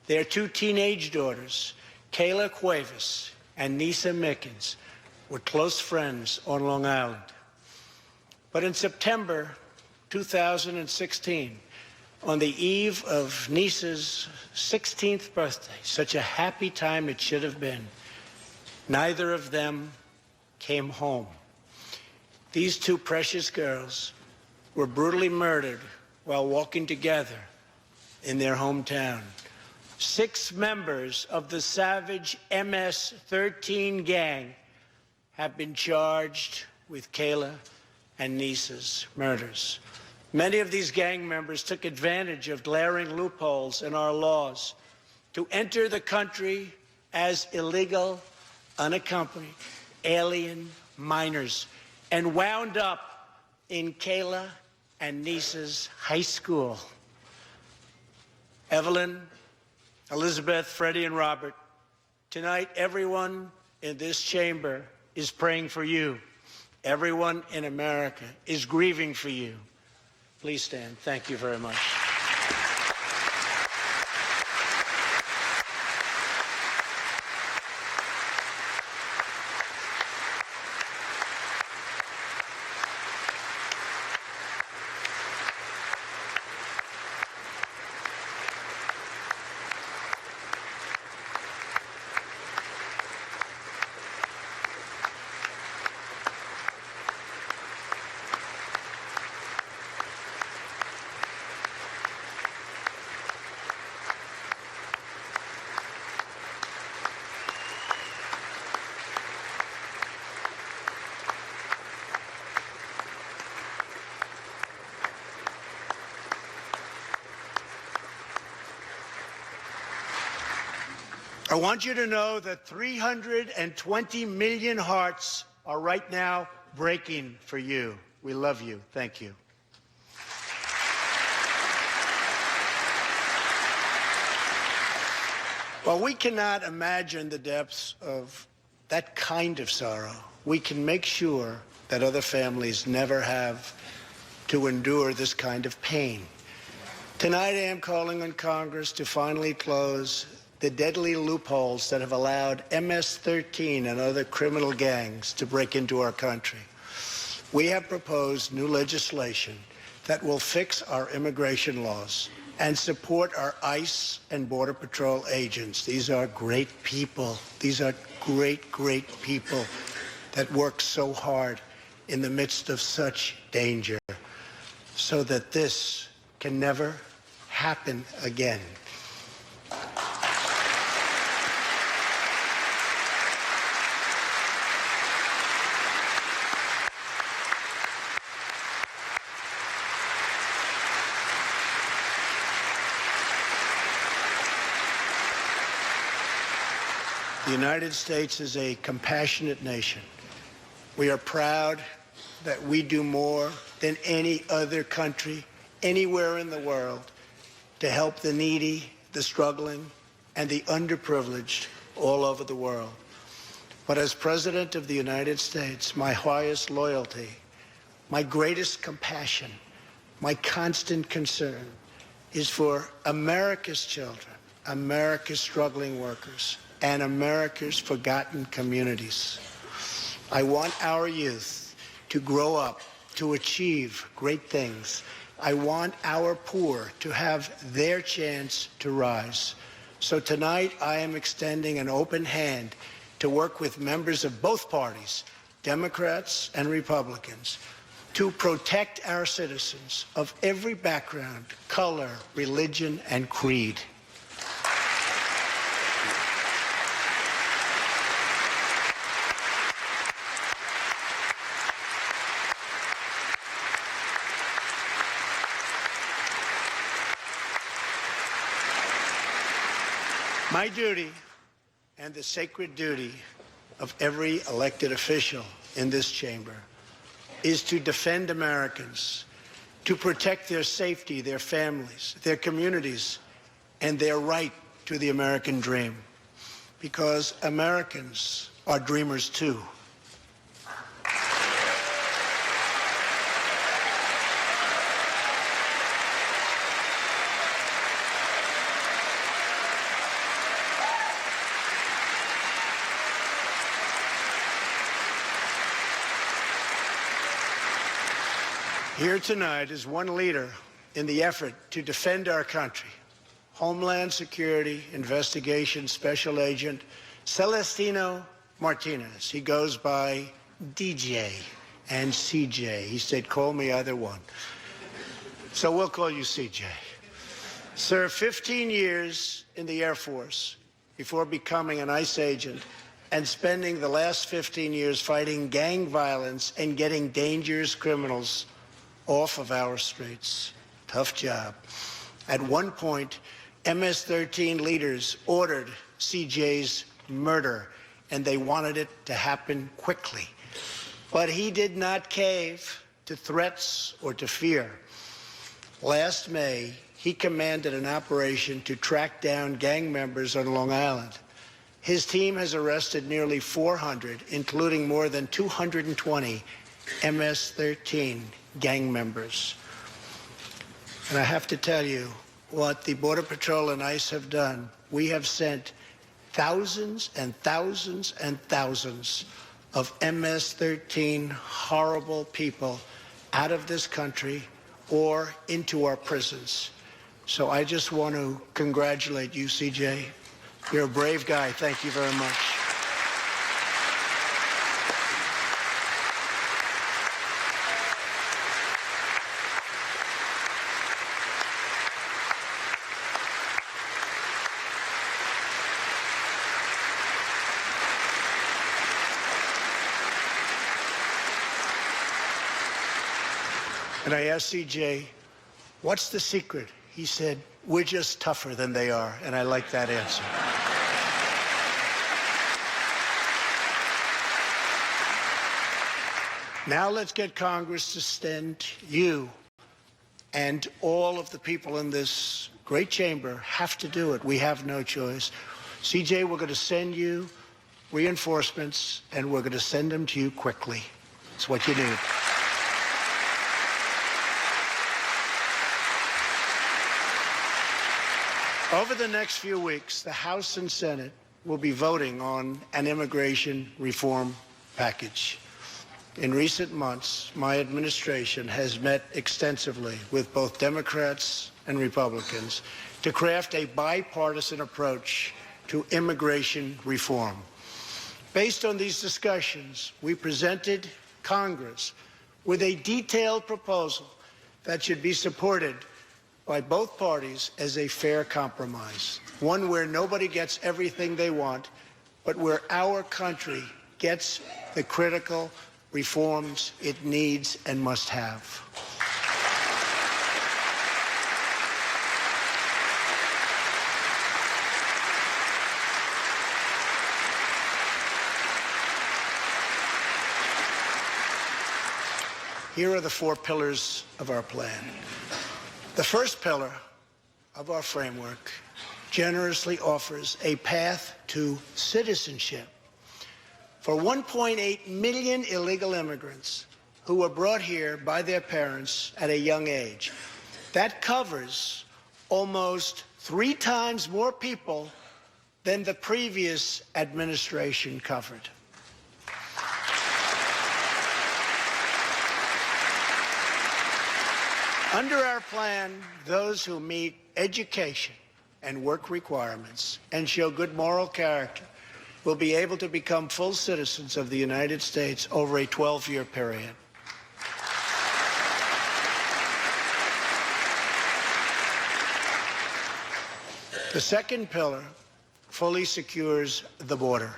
Their two teenage daughters, Kayla Cuevas and Nisa Mickens, were close friends on Long Island. But in September 2016, on the eve of Nisa's 16th birthday, such a happy time it should have been, neither of them came home. These two precious girls were brutally murdered while walking together in their hometown. 6 members of the savage MS-13 gang have been charged with Kayla and Nisa's murders. Many of these gang members took advantage of glaring loopholes in our laws to enter the country as illegal, unaccompanied, alien minors and wound up in Kayla and Nisa's high school. Evelyn, Elizabeth, Freddie, and Robert, tonight everyone in this chamber is praying for you. Everyone in America is grieving for you. Please stand. Thank you very much. I want you to know that 320 million hearts are right now breaking for you. We love you. Thank you. While we cannot imagine the depths of that kind of sorrow, we can make sure that other families never have to endure this kind of pain. Tonight I am calling on Congress to finally close the deadly loopholes that have allowed MS-13 and other criminal gangs to break into our country. We have proposed new legislation that will fix our immigration laws and support our ICE and Border Patrol agents. These are great people. These are great, great people that work so hard in the midst of such danger so that this can never happen again. The United States is a compassionate nation. We are proud that we do more than any other country anywhere in the world to help the needy, the struggling, and the underprivileged all over the world. But as President of the United States, my highest loyalty, my greatest compassion, my constant concern is for America's children, America's struggling workers, and America's forgotten communities. I want our youth to grow up, to achieve great things. I want our poor to have their chance to rise. So tonight I am extending an open hand to work with members of both parties, Democrats and Republicans, to protect our citizens of every background, color, religion, and creed. My duty, and the sacred duty of every elected official in this chamber, is to defend Americans, to protect their safety, their families, their communities, and their right to the American dream. Because Americans are dreamers too. Here tonight is one leader in the effort to defend our country, Homeland Security Investigation Special Agent Celestino Martinez. He goes by DJ and CJ. He said, call me either one. So we'll call you CJ. Served 15 years in the Air Force before becoming an ICE agent and spending the last 15 years fighting gang violence and getting dangerous criminals off of our streets. Tough job. At one point, MS-13 leaders ordered CJ's murder, and they wanted it to happen quickly. But he did not cave to threats or to fear. Last May, he commanded an operation to track down gang members on Long Island. His team has arrested nearly 400, including more than 220 MS-13 gang members. And I have to tell you, what the Border Patrol and ICE have done, we have sent thousands and thousands and thousands of MS-13 horrible people out of this country or into our prisons. So I just want to congratulate you, CJ. You're a brave guy. Thank you very much. And I asked CJ, what's the secret? He said, we're just tougher than they are. And I like that answer. Now let's get Congress to send you, and all of the people in this great chamber have to do it. We have no choice. CJ, we're going to send you reinforcements, and we're going to send them to you quickly. It's what you need. Over the next few weeks, the House and Senate will be voting on an immigration reform package. In recent months, my administration has met extensively with both Democrats and Republicans to craft a bipartisan approach to immigration reform. Based on these discussions, we presented Congress with a detailed proposal that should be supported by both parties as a fair compromise, one where nobody gets everything they want, but where our country gets the critical reforms it needs and must have. Here are the 4 pillars of our plan. The first pillar of our framework generously offers a path to citizenship for 1.8 million illegal immigrants who were brought here by their parents at a young age. That covers almost 3 times more people than the previous administration covered. Under our plan, those who meet education and work requirements and show good moral character will be able to become full citizens of the United States over a 12-year period. The second pillar fully secures the border.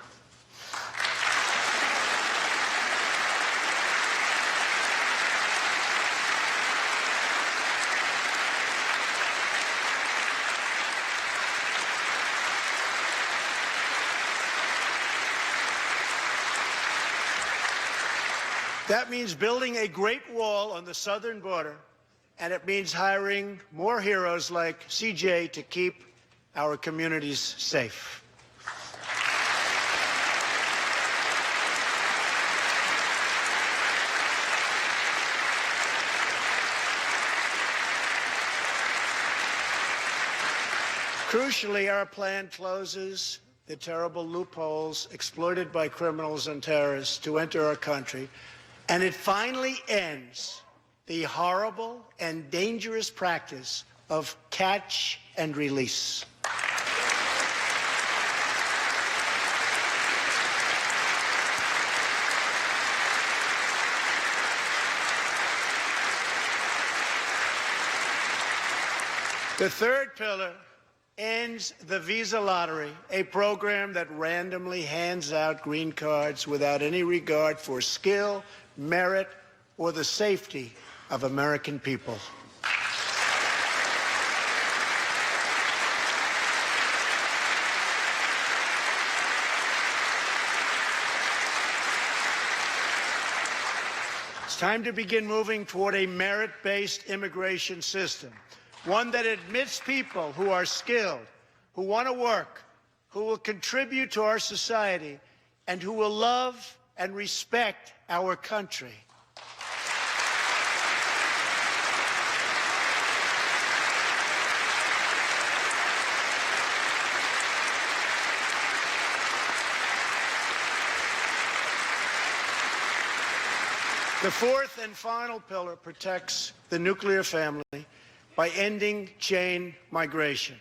That means building a great wall on the southern border, and it means hiring more heroes like CJ to keep our communities safe. Crucially, our plan closes the terrible loopholes exploited by criminals and terrorists to enter our country, and it finally ends the horrible and dangerous practice of catch and release. The third pillar ends the visa lottery, a program that randomly hands out green cards without any regard for skill, merit, or the safety of American people. It's time to begin moving toward a merit-based immigration system, one that admits people who are skilled, who want to work, who will contribute to our society, and who will love and respect our country. The fourth and final pillar protects the nuclear family by ending chain migration.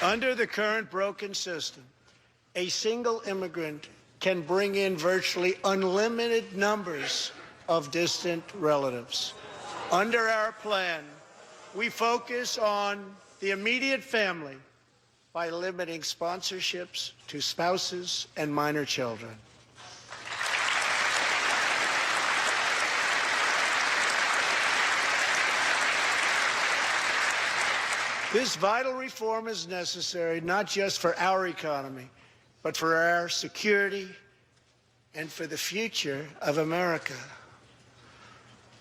Under the current broken system, a single immigrant can bring in virtually unlimited numbers of distant relatives. Under our plan, we focus on the immediate family by limiting sponsorships to spouses and minor children. This vital reform is necessary not just for our economy, but for our security and for the future of America.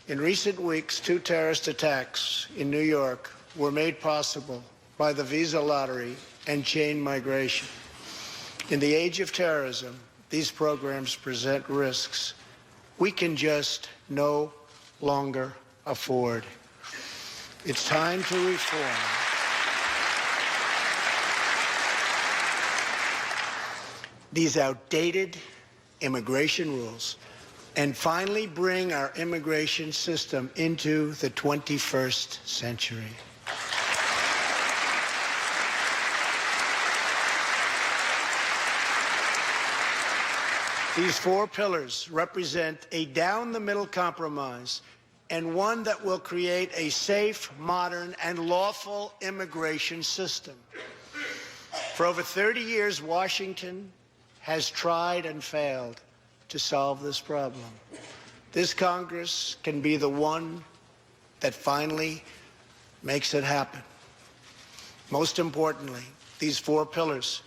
In recent weeks, 2 terrorist attacks in New York were made possible by the visa lottery and chain migration. In the age of terrorism, these programs present risks we can just no longer afford. It's time to reform. these outdated immigration rules and finally bring our immigration system into the 21st century. These four pillars represent a down-the-middle compromise and one that will create a safe, modern, and lawful immigration system. For over 30 years, Washington has tried and failed to solve this problem. This Congress can be the one that finally makes it happen. Most importantly, these four pillars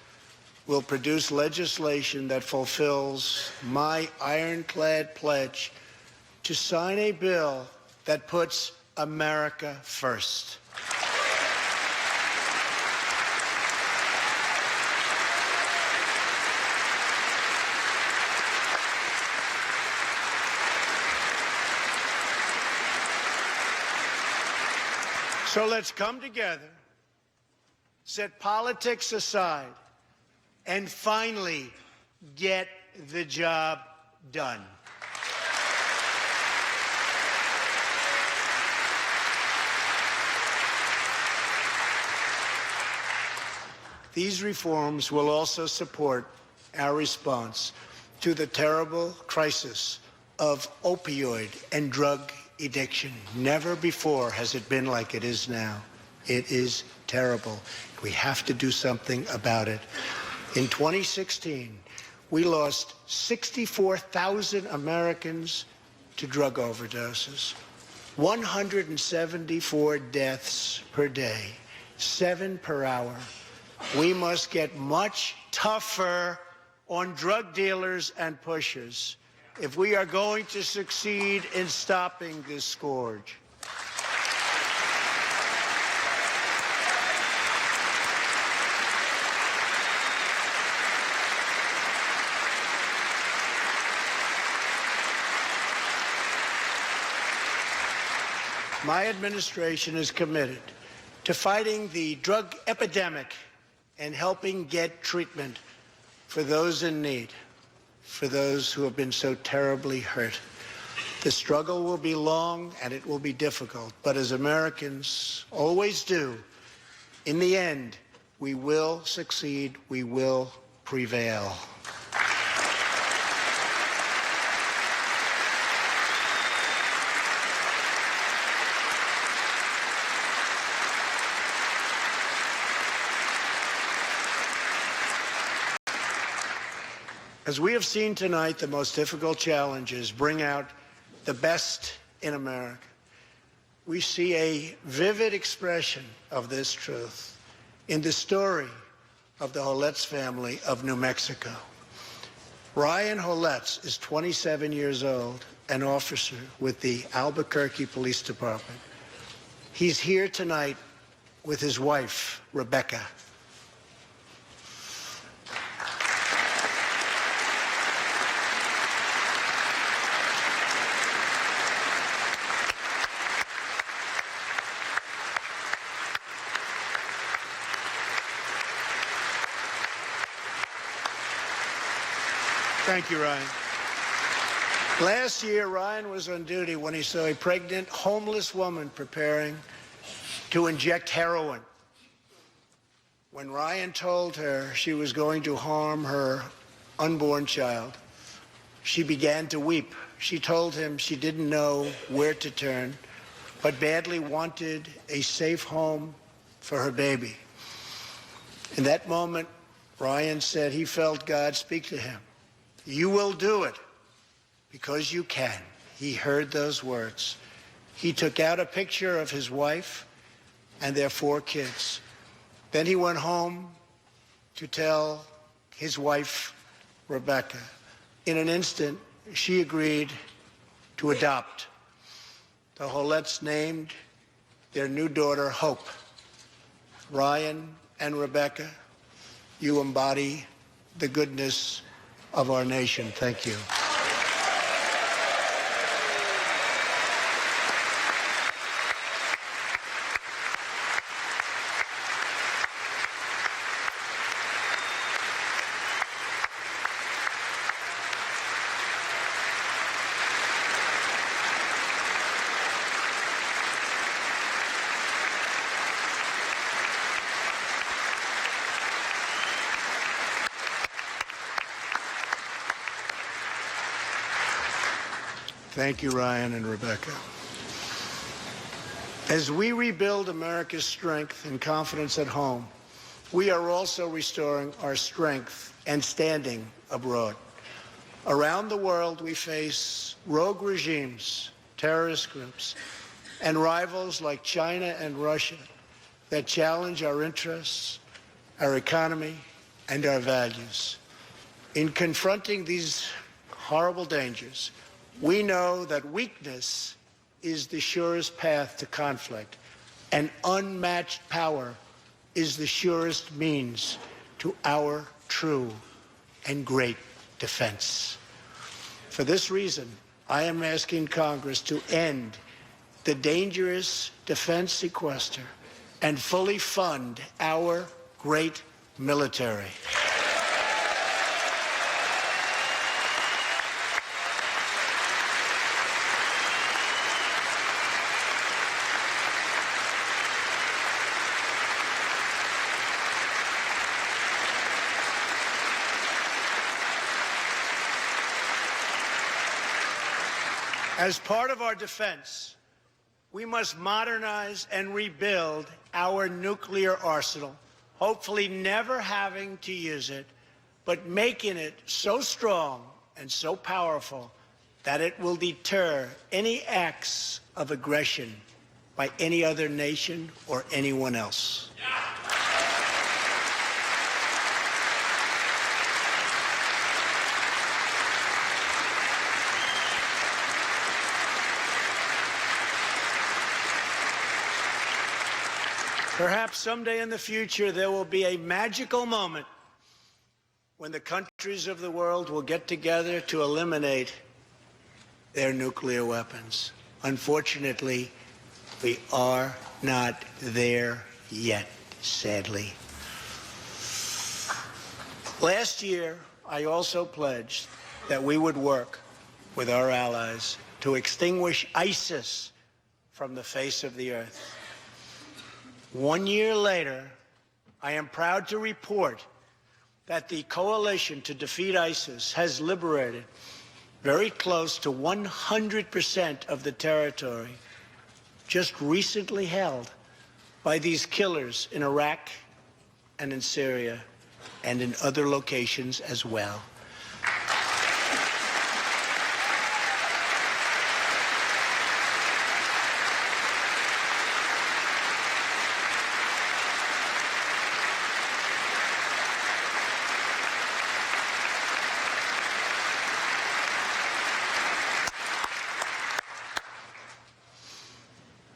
will produce legislation that fulfills my ironclad pledge to sign a bill that puts America first. So let's come together, set politics aside, and finally get the job done. These reforms will also support our response to the terrible crisis of opioid and drug addiction. Never before has it been like it is now. It is terrible. We have to do something about it. In 2016, we lost 64,000 Americans to drug overdoses, 174 deaths per day, 7 per hour. We must get much tougher on drug dealers and pushers if we are going to succeed in stopping this scourge. My administration is committed to fighting the drug epidemic and helping get treatment for those in need, for those who have been so terribly hurt. The struggle will be long and it will be difficult, but as Americans always do, in the end, we will succeed, we will prevail. As we have seen tonight, the most difficult challenges bring out the best in America. We see a vivid expression of this truth in the story of the Holetz family of New Mexico. Ryan Holetz is 27 years old, an officer with the Albuquerque Police Department. He's here tonight with his wife, Rebecca. Thank you, Ryan. Last year, Ryan was on duty when he saw a pregnant, homeless woman preparing to inject heroin. When Ryan told her she was going to harm her unborn child, she began to weep. She told him she didn't know where to turn, but badly wanted a safe home for her baby. In that moment, Ryan said he felt God speak to him. You will do it because you can. He heard those words. He took out a picture of his wife and their 4 kids. Then he went home to tell his wife, Rebecca. In an instant, she agreed to adopt. The Holetz named their new daughter Hope. Ryan and Rebecca, you embody the goodness of our nation. Thank you. Thank you, Ryan and Rebecca. As we rebuild America's strength and confidence at home, we are also restoring our strength and standing abroad. Around the world, we face rogue regimes, terrorist groups, and rivals like China and Russia that challenge our interests, our economy, and our values. In confronting these horrible dangers, we know that weakness is the surest path to conflict, and unmatched power is the surest means to our true and great defense. For this reason, I am asking Congress to end the dangerous defense sequester and fully fund our great military. As part of our defense, we must modernize and rebuild our nuclear arsenal, hopefully never having to use it, but making it so strong and so powerful that it will deter any acts of aggression by any other nation or anyone else. Perhaps someday in the future there will be a magical moment when the countries of the world will get together to eliminate their nuclear weapons. Unfortunately, we are not there yet, sadly. Last year, I also pledged that we would work with our allies to extinguish ISIS from the face of the earth. 1 year later, I am proud to report that the coalition to defeat ISIS has liberated very close to 100% of the territory just recently held by these killers in Iraq and in Syria and in other locations as well.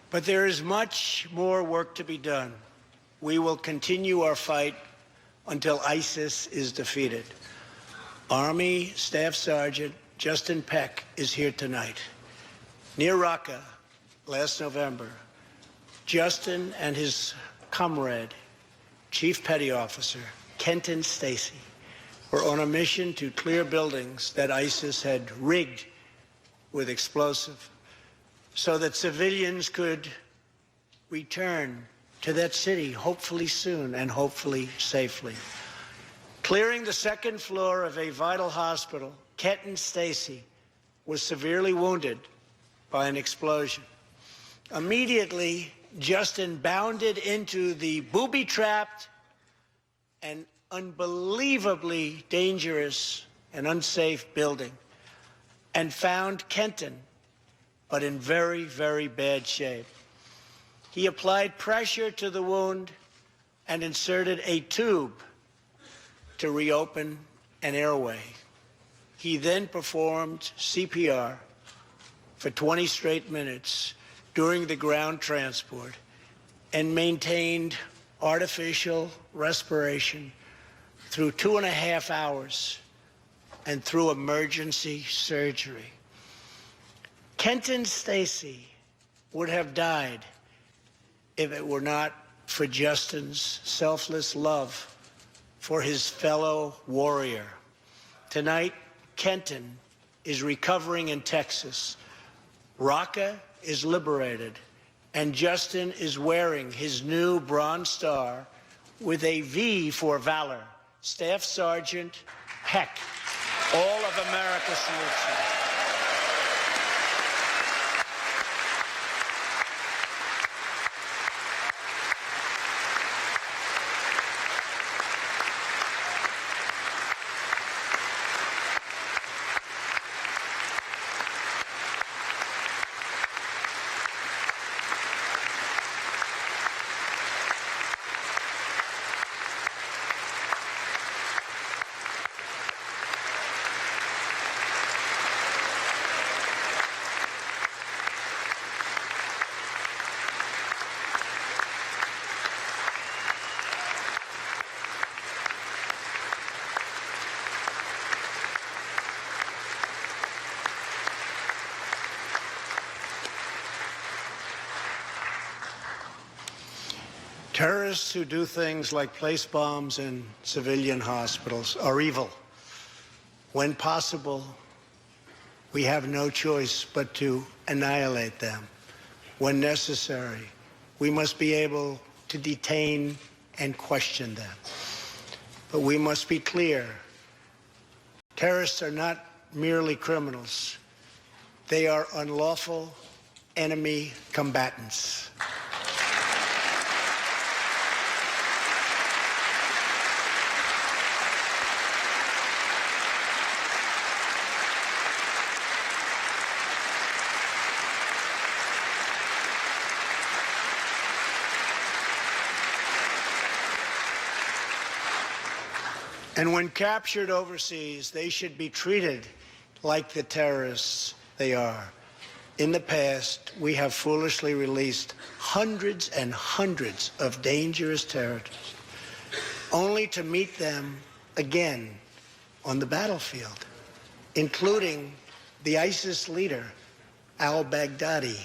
But there is much more work to be done. We will continue our fight until ISIS is defeated. Army Staff Sergeant Justin Peck is here tonight. Near Raqqa last November, Justin and his comrade, Chief Petty Officer Kenton Stacy, were on a mission to clear buildings that ISIS had rigged with explosive, so that civilians could return to that city, hopefully soon and hopefully safely. Clearing the second floor of a vital hospital, Kenton Stacy was severely wounded by an explosion. Immediately, Justin bounded into the booby-trapped and unbelievably dangerous and unsafe building and found Kenton, but in very, very bad shape. He applied pressure to the wound and inserted a tube to reopen an airway. He then performed CPR for 20 straight minutes during the ground transport and maintained artificial respiration through 2.5 hours and through emergency surgery. Kenton Stacy would have died if it were not for Justin's selfless love for his fellow warrior. Tonight, Kenton is recovering in Texas. Raqqa is liberated, and Justin is wearing his new Bronze Star with a V for valor. Staff Sergeant Peck, all of America salutes you. Terrorists who do things like place bombs in civilian hospitals are evil. When possible, we have no choice but to annihilate them. When necessary, we must be able to detain and question them. But we must be clear. Terrorists are not merely criminals. They are unlawful enemy combatants. And when captured overseas, they should be treated like the terrorists they are. In the past, we have foolishly released hundreds and hundreds of dangerous terrorists, only to meet them again on the battlefield, including the ISIS leader, al-Baghdadi,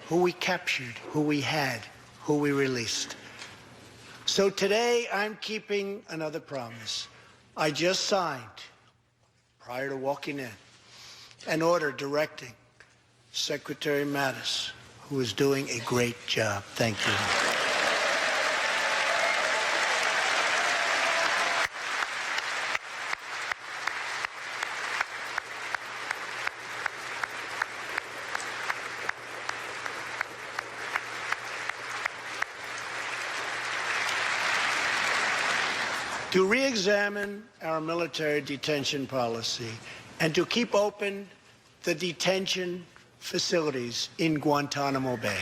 who we captured, who we had, who we released. So today, I'm keeping another promise. I just signed, prior to walking in, an order directing Secretary Mattis, who is doing a great job. Thank you. To re-examine our military detention policy and to keep open the detention facilities in Guantanamo Bay.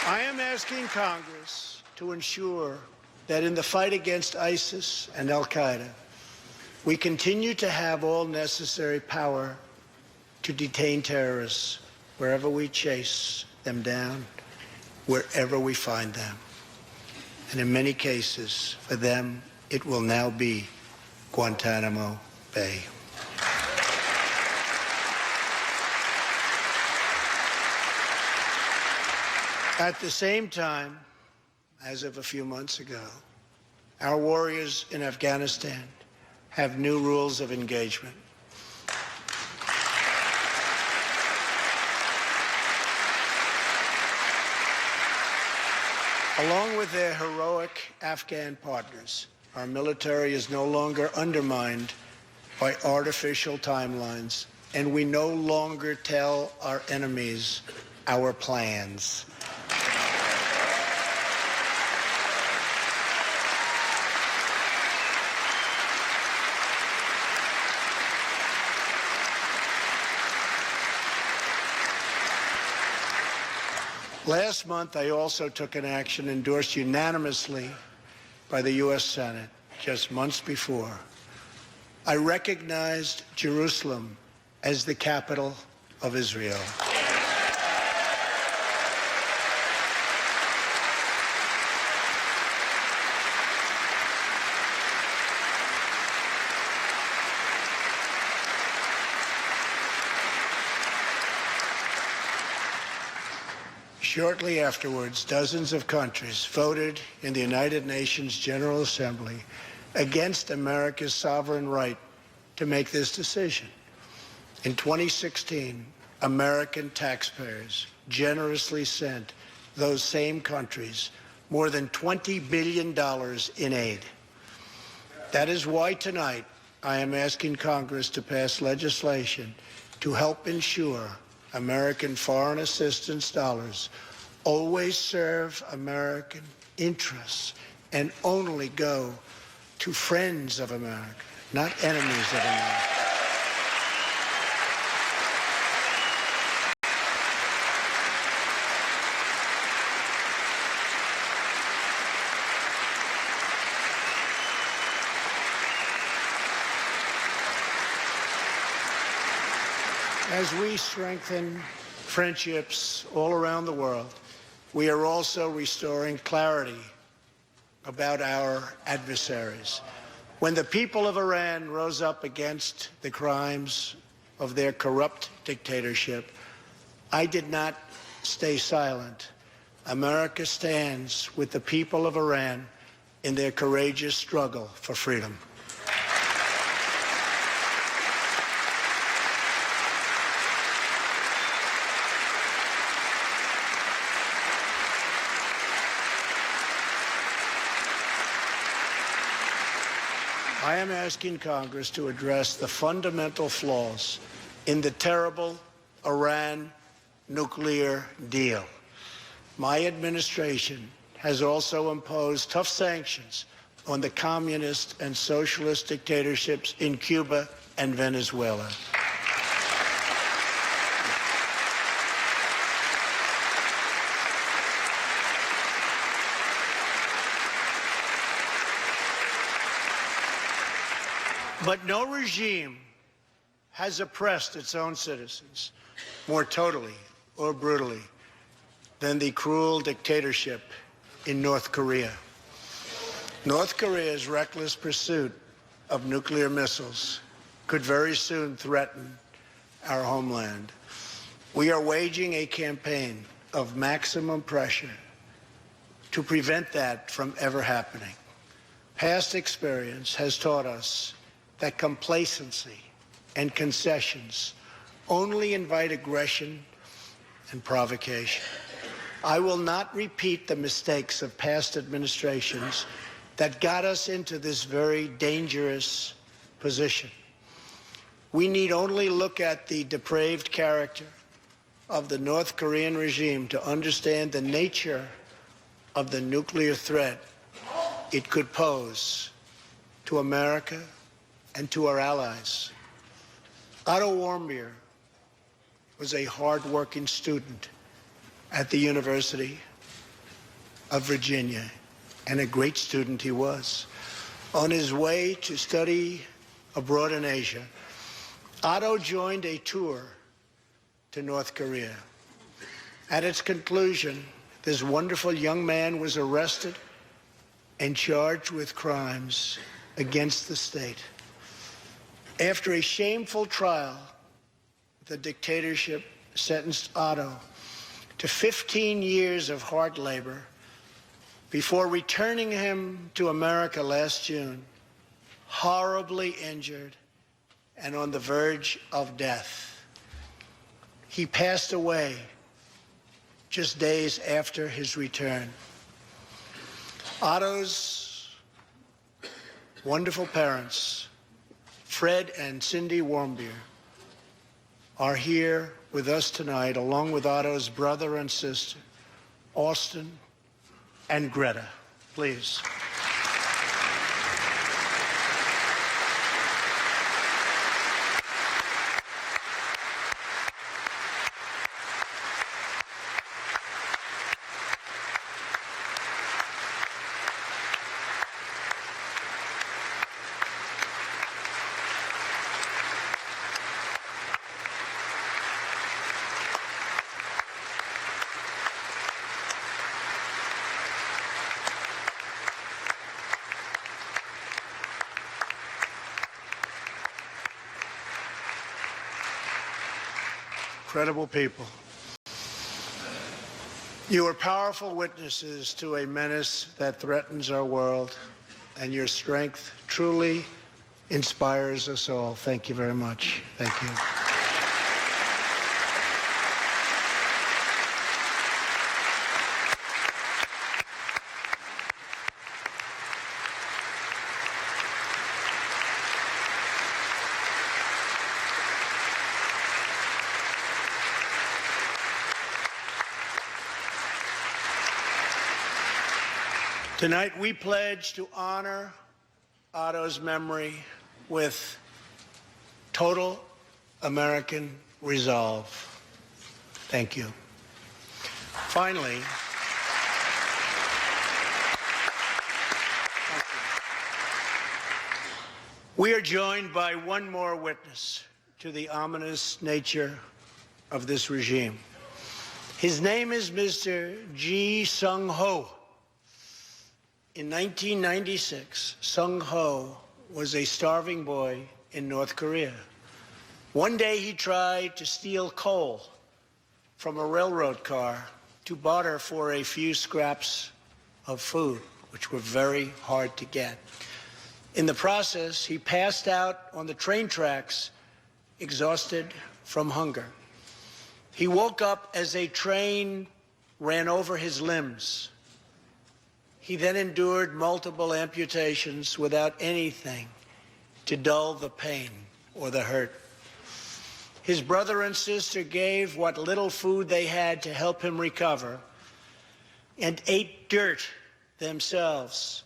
I am asking Congress to ensure that in the fight against ISIS and al-Qaeda, we continue to have all necessary power to detain terrorists wherever we chase them down, wherever we find them. And in many cases, for them, it will now be Guantanamo Bay. At the same time, as of a few months ago, our warriors in Afghanistan have new rules of engagement. Along with their heroic Afghan partners, our military is no longer undermined by artificial timelines, and we no longer tell our enemies our plans. Last month, I also took an action endorsed unanimously by the U.S. Senate just months before. I recognized Jerusalem as the capital of Israel. Shortly afterwards, dozens of countries voted in the United Nations General Assembly against America's sovereign right to make this decision. In 2016, American taxpayers generously sent those same countries more than $20 billion in aid. That is why tonight I am asking Congress to pass legislation to help ensure American foreign assistance dollars always serve American interests and only go to friends of America, not enemies of America. As we strengthen friendships all around the world, we are also restoring clarity about our adversaries. When the people of Iran rose up against the crimes of their corrupt dictatorship, I did not stay silent. America stands with the people of Iran in their courageous struggle for freedom. I am asking Congress to address the fundamental flaws in the terrible Iran nuclear deal. My administration has also imposed tough sanctions on the communist and socialist dictatorships in Cuba and Venezuela. But no regime has oppressed its own citizens more totally or brutally than the cruel dictatorship in North Korea. North Korea's reckless pursuit of nuclear missiles could very soon threaten our homeland. We are waging a campaign of maximum pressure to prevent that from ever happening. Past experience has taught us that complacency and concessions only invite aggression and provocation. I will not repeat the mistakes of past administrations that got us into this very dangerous position. We need only look at the depraved character of the North Korean regime to understand the nature of the nuclear threat it could pose to America and to our allies. Otto Warmbier was a hard-working student at the University of Virginia, and a great student he was. On his way to study abroad in Asia, Otto joined a tour to North Korea. At its conclusion, this wonderful young man was arrested and charged with crimes against the state. After a shameful trial, the dictatorship sentenced Otto to 15 years of hard labor before returning him to America last June, horribly injured and on the verge of death. He passed away just days after his return. Otto's wonderful parents, Fred and Cindy Warmbier, are here with us tonight, along with Otto's brother and sister, Austin and Greta. Please. Incredible people. You are powerful witnesses to a menace that threatens our world, and your strength truly inspires us all. Thank you very much. Thank you. Tonight, we pledge to honor Otto's memory with total American resolve. Thank you. Finally, we are joined by one more witness to the ominous nature of this regime. His name is Mr. Ji Sung-ho. In 1996, Sung-ho was a starving boy in North Korea. One day he tried to steal coal from a railroad car to barter for a few scraps of food, which were very hard to get. In the process, he passed out on the train tracks, exhausted from hunger. He woke up as a train ran over his limbs. He then endured multiple amputations without anything to dull the pain or the hurt. His brother and sister gave what little food they had to help him recover and ate dirt themselves,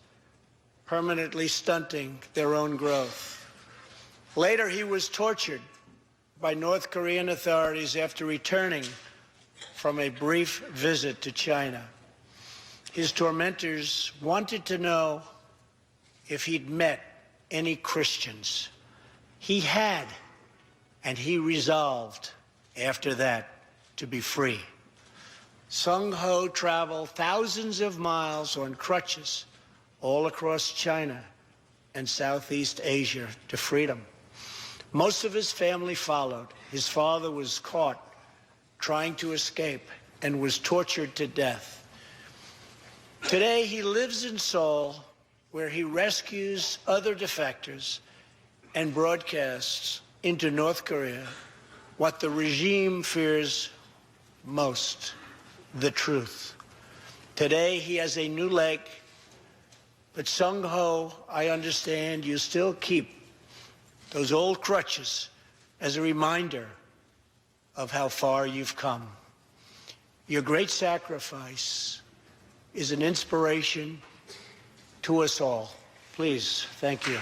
permanently stunting their own growth. Later, he was tortured by North Korean authorities after returning from a brief visit to China. His tormentors wanted to know if he'd met any Christians. He had, and he resolved after that to be free. Sung Ho traveled thousands of miles on crutches all across China and Southeast Asia to freedom. Most of his family followed. His father was caught trying to escape and was tortured to death. Today, he lives in Seoul, where he rescues other defectors and broadcasts into North Korea what the regime fears most, the truth. Today, he has a new leg, but Sung Ho, I understand you still keep those old crutches as a reminder of how far you've come. Your great sacrifice is an inspiration to us all. Please, thank you.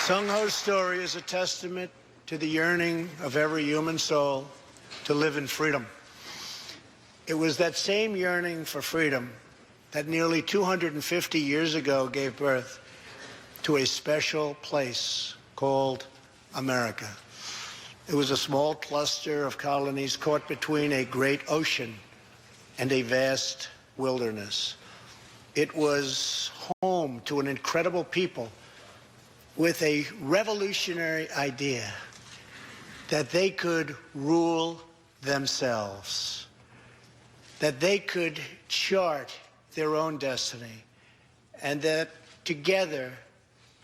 Sung Ho's story is a testament to the yearning of every human soul to live in freedom. It was that same yearning for freedom that nearly 250 years ago gave birth to a special place called America. It was a small cluster of colonies caught between a great ocean and a vast wilderness. It was home to an incredible people with a revolutionary idea that they could rule themselves, that they could chart their own destiny, and that together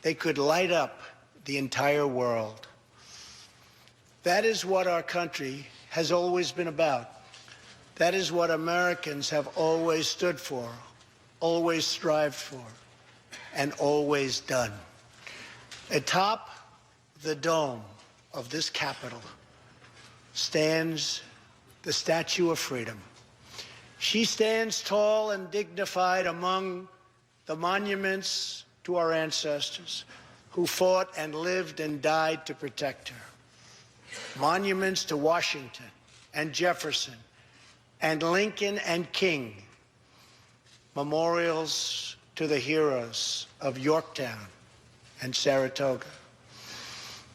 they could light up the entire world. That is what our country has always been about. That is what Americans have always stood for, always strived for, and always done. Atop the dome of this Capitol stands the Statue of Freedom. She stands tall and dignified among the monuments to our ancestors who fought and lived and died to protect her. Monuments to Washington and Jefferson and Lincoln and King. Memorials to the heroes of Yorktown and Saratoga,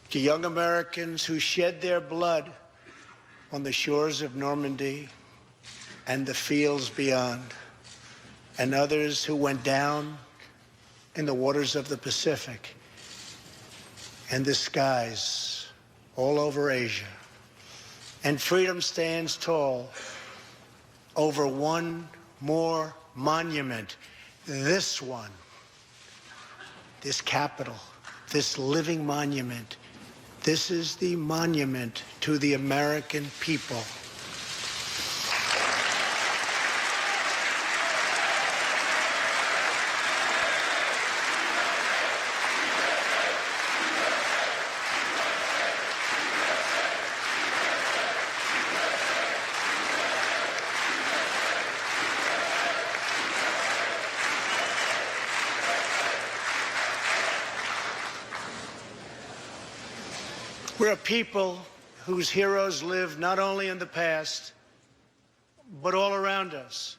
to young Americans who shed their blood on the shores of Normandy and the fields beyond, and others who went down in the waters of the Pacific and the skies all over Asia. And freedom stands tall over one more monument, this one. This Capitol, this living monument, this is the monument to the American people. We're a people whose heroes live not only in the past, but all around us,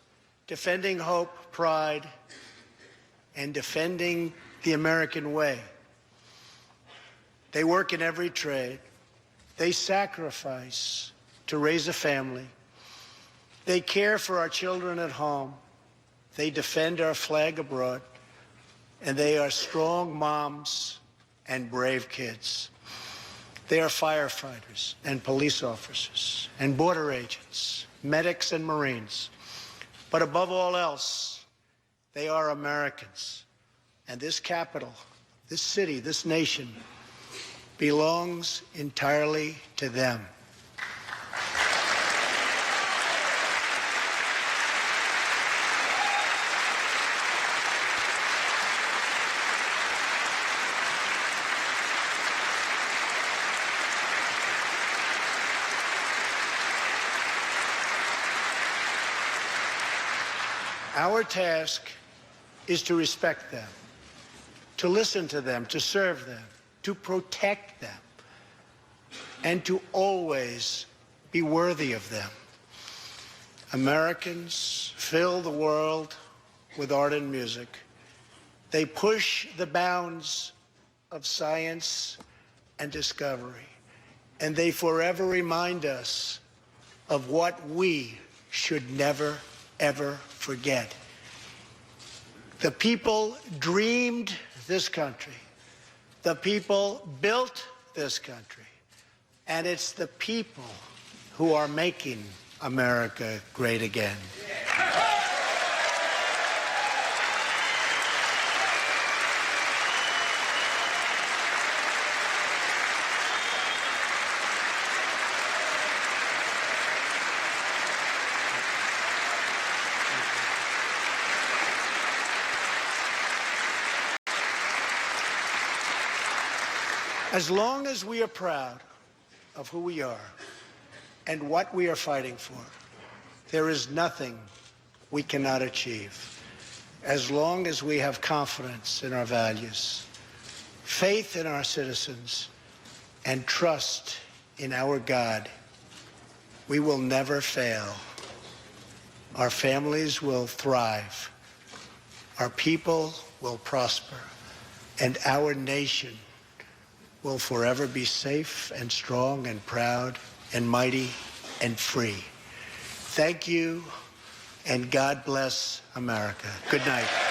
defending hope, pride, and defending the American way. They work in every trade. They sacrifice to raise a family. They care for our children at home. They defend our flag abroad. And they are strong moms and brave kids. They are firefighters and police officers and border agents, medics and Marines. But above all else, they are Americans. And this capital, this city, this nation belongs entirely to them. Our task is to respect them, to listen to them, to serve them, to protect them, and to always be worthy of them. Americans fill the world with art and music. They push the bounds of science and discovery, and they forever remind us of what we should never, ever forget. The people dreamed this country. The people built this country. And it's the people who are making America great again. As long as we are proud of who we are and what we are fighting for, there is nothing we cannot achieve. As long as we have confidence in our values, faith in our citizens, and trust in our God, we will never fail. Our families will thrive. Our people will prosper. And our nation will forever be safe and strong and proud and mighty and free. Thank you, and God bless America. Good night.